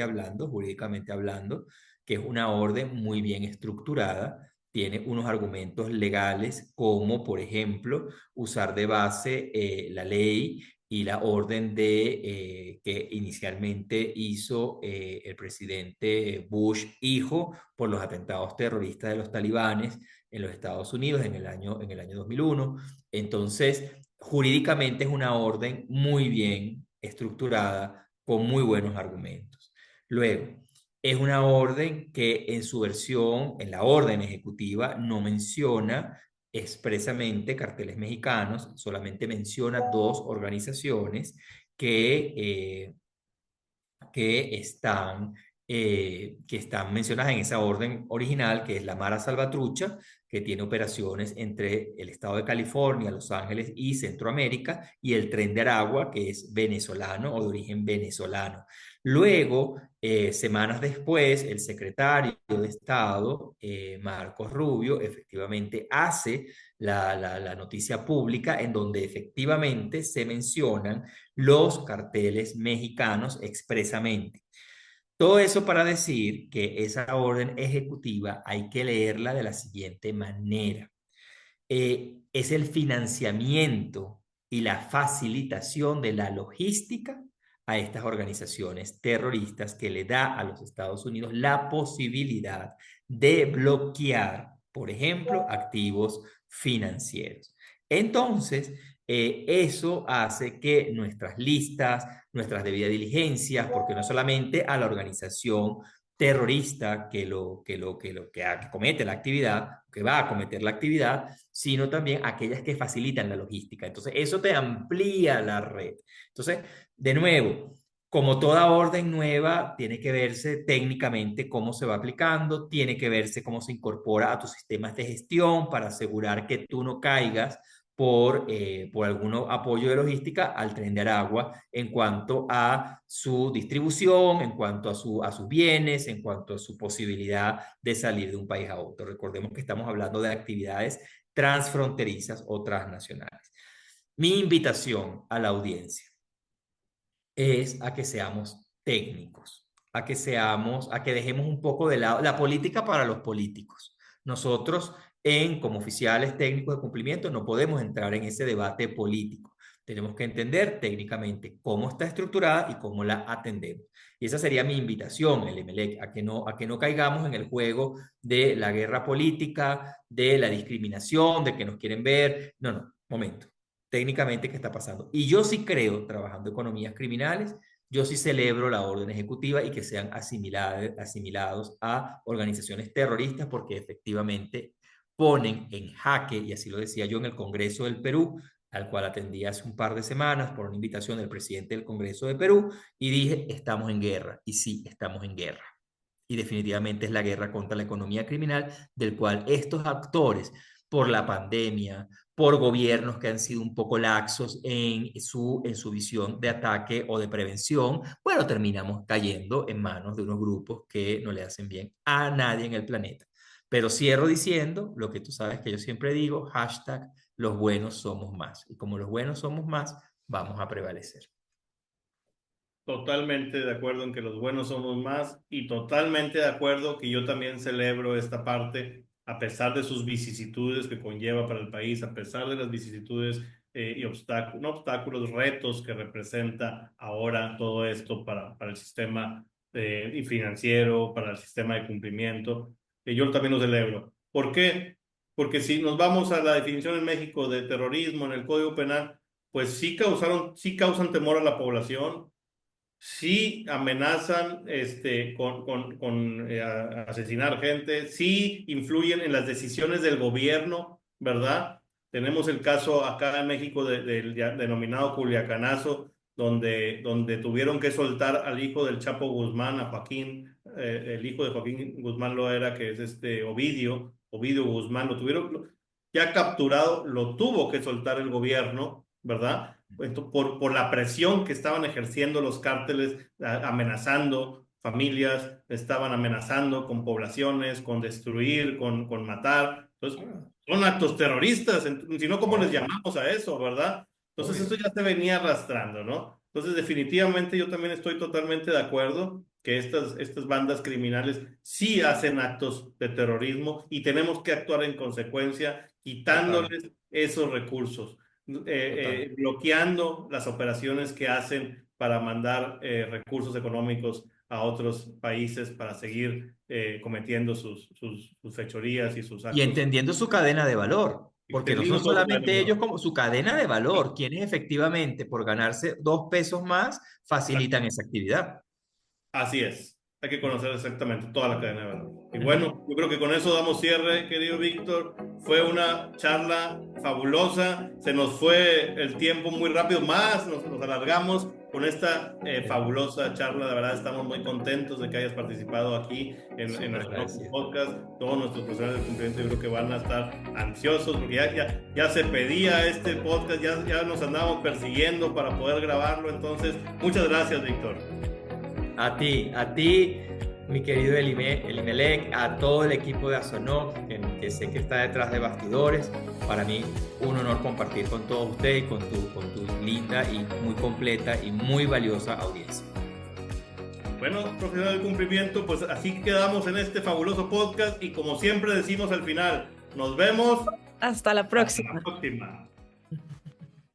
hablando, que es una orden muy bien estructurada. Tiene unos argumentos legales como, por ejemplo, usar de base la ley y la orden que inicialmente hizo el presidente Bush hijo por los atentados terroristas de los talibanes en los Estados Unidos en el año 2001. Entonces, jurídicamente es una orden muy bien estructurada, con muy buenos argumentos. Luego, es una orden que en su versión, en la orden ejecutiva, no menciona expresamente carteles mexicanos, solamente menciona dos organizaciones que, eh, que están mencionadas en esa orden original, que es la Mara Salvatrucha, que tiene operaciones entre el estado de California, Los Ángeles y Centroamérica, y el Tren de Aragua, que es venezolano o de origen venezolano. Luego, semanas después, el secretario de Estado, Marcos Rubio, efectivamente hace la noticia pública en donde efectivamente se mencionan los carteles mexicanos expresamente. Todo eso para decir que esa orden ejecutiva hay que leerla de la siguiente manera. Es el financiamiento y la facilitación de la logística a estas organizaciones terroristas que le da a los Estados Unidos la posibilidad de bloquear, por ejemplo, activos financieros. Entonces, eso hace que nuestras listas, nuestras debidas diligencias, porque no solamente a la organización terrorista que comete la actividad, que va a cometer la actividad, sino también aquellas que facilitan la logística. Entonces, eso te amplía la red. Entonces, de nuevo, como toda orden nueva, tiene que verse técnicamente cómo se va aplicando, tiene que verse cómo se incorpora a tus sistemas de gestión para asegurar que tú no caigas por algún apoyo de logística al Tren de Aragua en cuanto a su distribución, en cuanto a sus bienes, en cuanto a su posibilidad de salir de un país a otro. Recordemos que estamos hablando de actividades transfronterizas o transnacionales. Mi invitación a la audiencia es a que seamos técnicos, a que dejemos un poco de lado la política para los políticos. Nosotros, como oficiales técnicos de cumplimiento, no podemos entrar en ese debate político. Tenemos que entender técnicamente cómo está estructurada y cómo la atendemos. Y esa sería mi invitación, Elimelech, a que no caigamos en el juego de la guerra política, de la discriminación, de que nos quieren ver. No, no, momento. Técnicamente, ¿qué está pasando? Y yo sí creo, trabajando economías criminales, yo sí celebro la orden ejecutiva y que sean asimilados a organizaciones terroristas porque efectivamente ponen en jaque, y así lo decía yo en el Congreso del Perú, al cual atendí hace un par de semanas por una invitación del presidente del Congreso de Perú, y dije, estamos en guerra. Y sí, estamos en guerra. Y definitivamente es la guerra contra la economía criminal, del cual estos actores, por la pandemia, por gobiernos que han sido un poco laxos en su visión de ataque o de prevención, bueno, terminamos cayendo en manos de unos grupos que no le hacen bien a nadie en el planeta. Pero cierro diciendo lo que tú sabes que yo siempre digo, hashtag los buenos somos más. Y como los buenos somos más, vamos a prevalecer. Totalmente de acuerdo en que los buenos somos más y totalmente de acuerdo que yo también celebro esta parte a pesar de sus vicisitudes que conlleva para el país, a pesar de las vicisitudes y obstáculos, no obstáculos, retos que representa ahora todo esto para el sistema y financiero, para el sistema de cumplimiento, que yo también lo celebro. ¿Por qué? Porque si nos vamos a la definición en México de terrorismo en el Código Penal, pues sí causan temor a la población, sí amenazan con asesinar gente, sí influyen en las decisiones del gobierno, ¿verdad? Tenemos el caso acá en México del denominado Culiacanazo, donde tuvieron que soltar al hijo del Chapo Guzmán, a Joaquín, el hijo de Joaquín Guzmán Loera, que es Ovidio Guzmán, lo tuvieron ya capturado, lo tuvo que soltar el gobierno, ¿verdad? Por la presión que estaban ejerciendo los cárteles, amenazando familias, estaban amenazando con poblaciones, con destruir, con matar. Entonces, son actos terroristas, si no, ¿cómo les llamamos a eso, verdad? Entonces, esto ya se venía arrastrando, ¿no? Entonces, definitivamente yo también estoy totalmente de acuerdo que estas bandas criminales sí hacen actos de terrorismo y tenemos que actuar en consecuencia, quitándoles esos recursos, bloqueando las operaciones que hacen para mandar recursos económicos a otros países para seguir cometiendo sus fechorías y sus Y actos. entendiendo su cadena de valor, porque no son Entendido todo solamente ellos como su cadena de valor, quienes efectivamente por ganarse 2 pesos más facilitan esa actividad. Así es. Hay que conocer exactamente toda la cadena de valor. Y bueno, yo creo que con eso damos cierre, querido Víctor. Fue una charla fabulosa. Se nos fue el tiempo muy rápido, más nos alargamos con esta fabulosa charla. De verdad, estamos muy contentos de que hayas participado aquí en nuestro podcast. Todos nuestros profesionales de cumplimiento, yo creo que van a estar ansiosos porque ya se pedía este podcast, ya nos andábamos persiguiendo para poder grabarlo. Entonces, muchas gracias, Víctor. A ti, mi querido Elimelech, a todo el equipo de ASONOC, que sé que está detrás de bastidores. Para mí, un honor compartir con todos ustedes y con tu linda y muy completa y muy valiosa audiencia. Bueno, profesional del cumplimiento, pues así quedamos en este fabuloso podcast y como siempre decimos al final, nos vemos. Hasta la próxima. Hasta la próxima.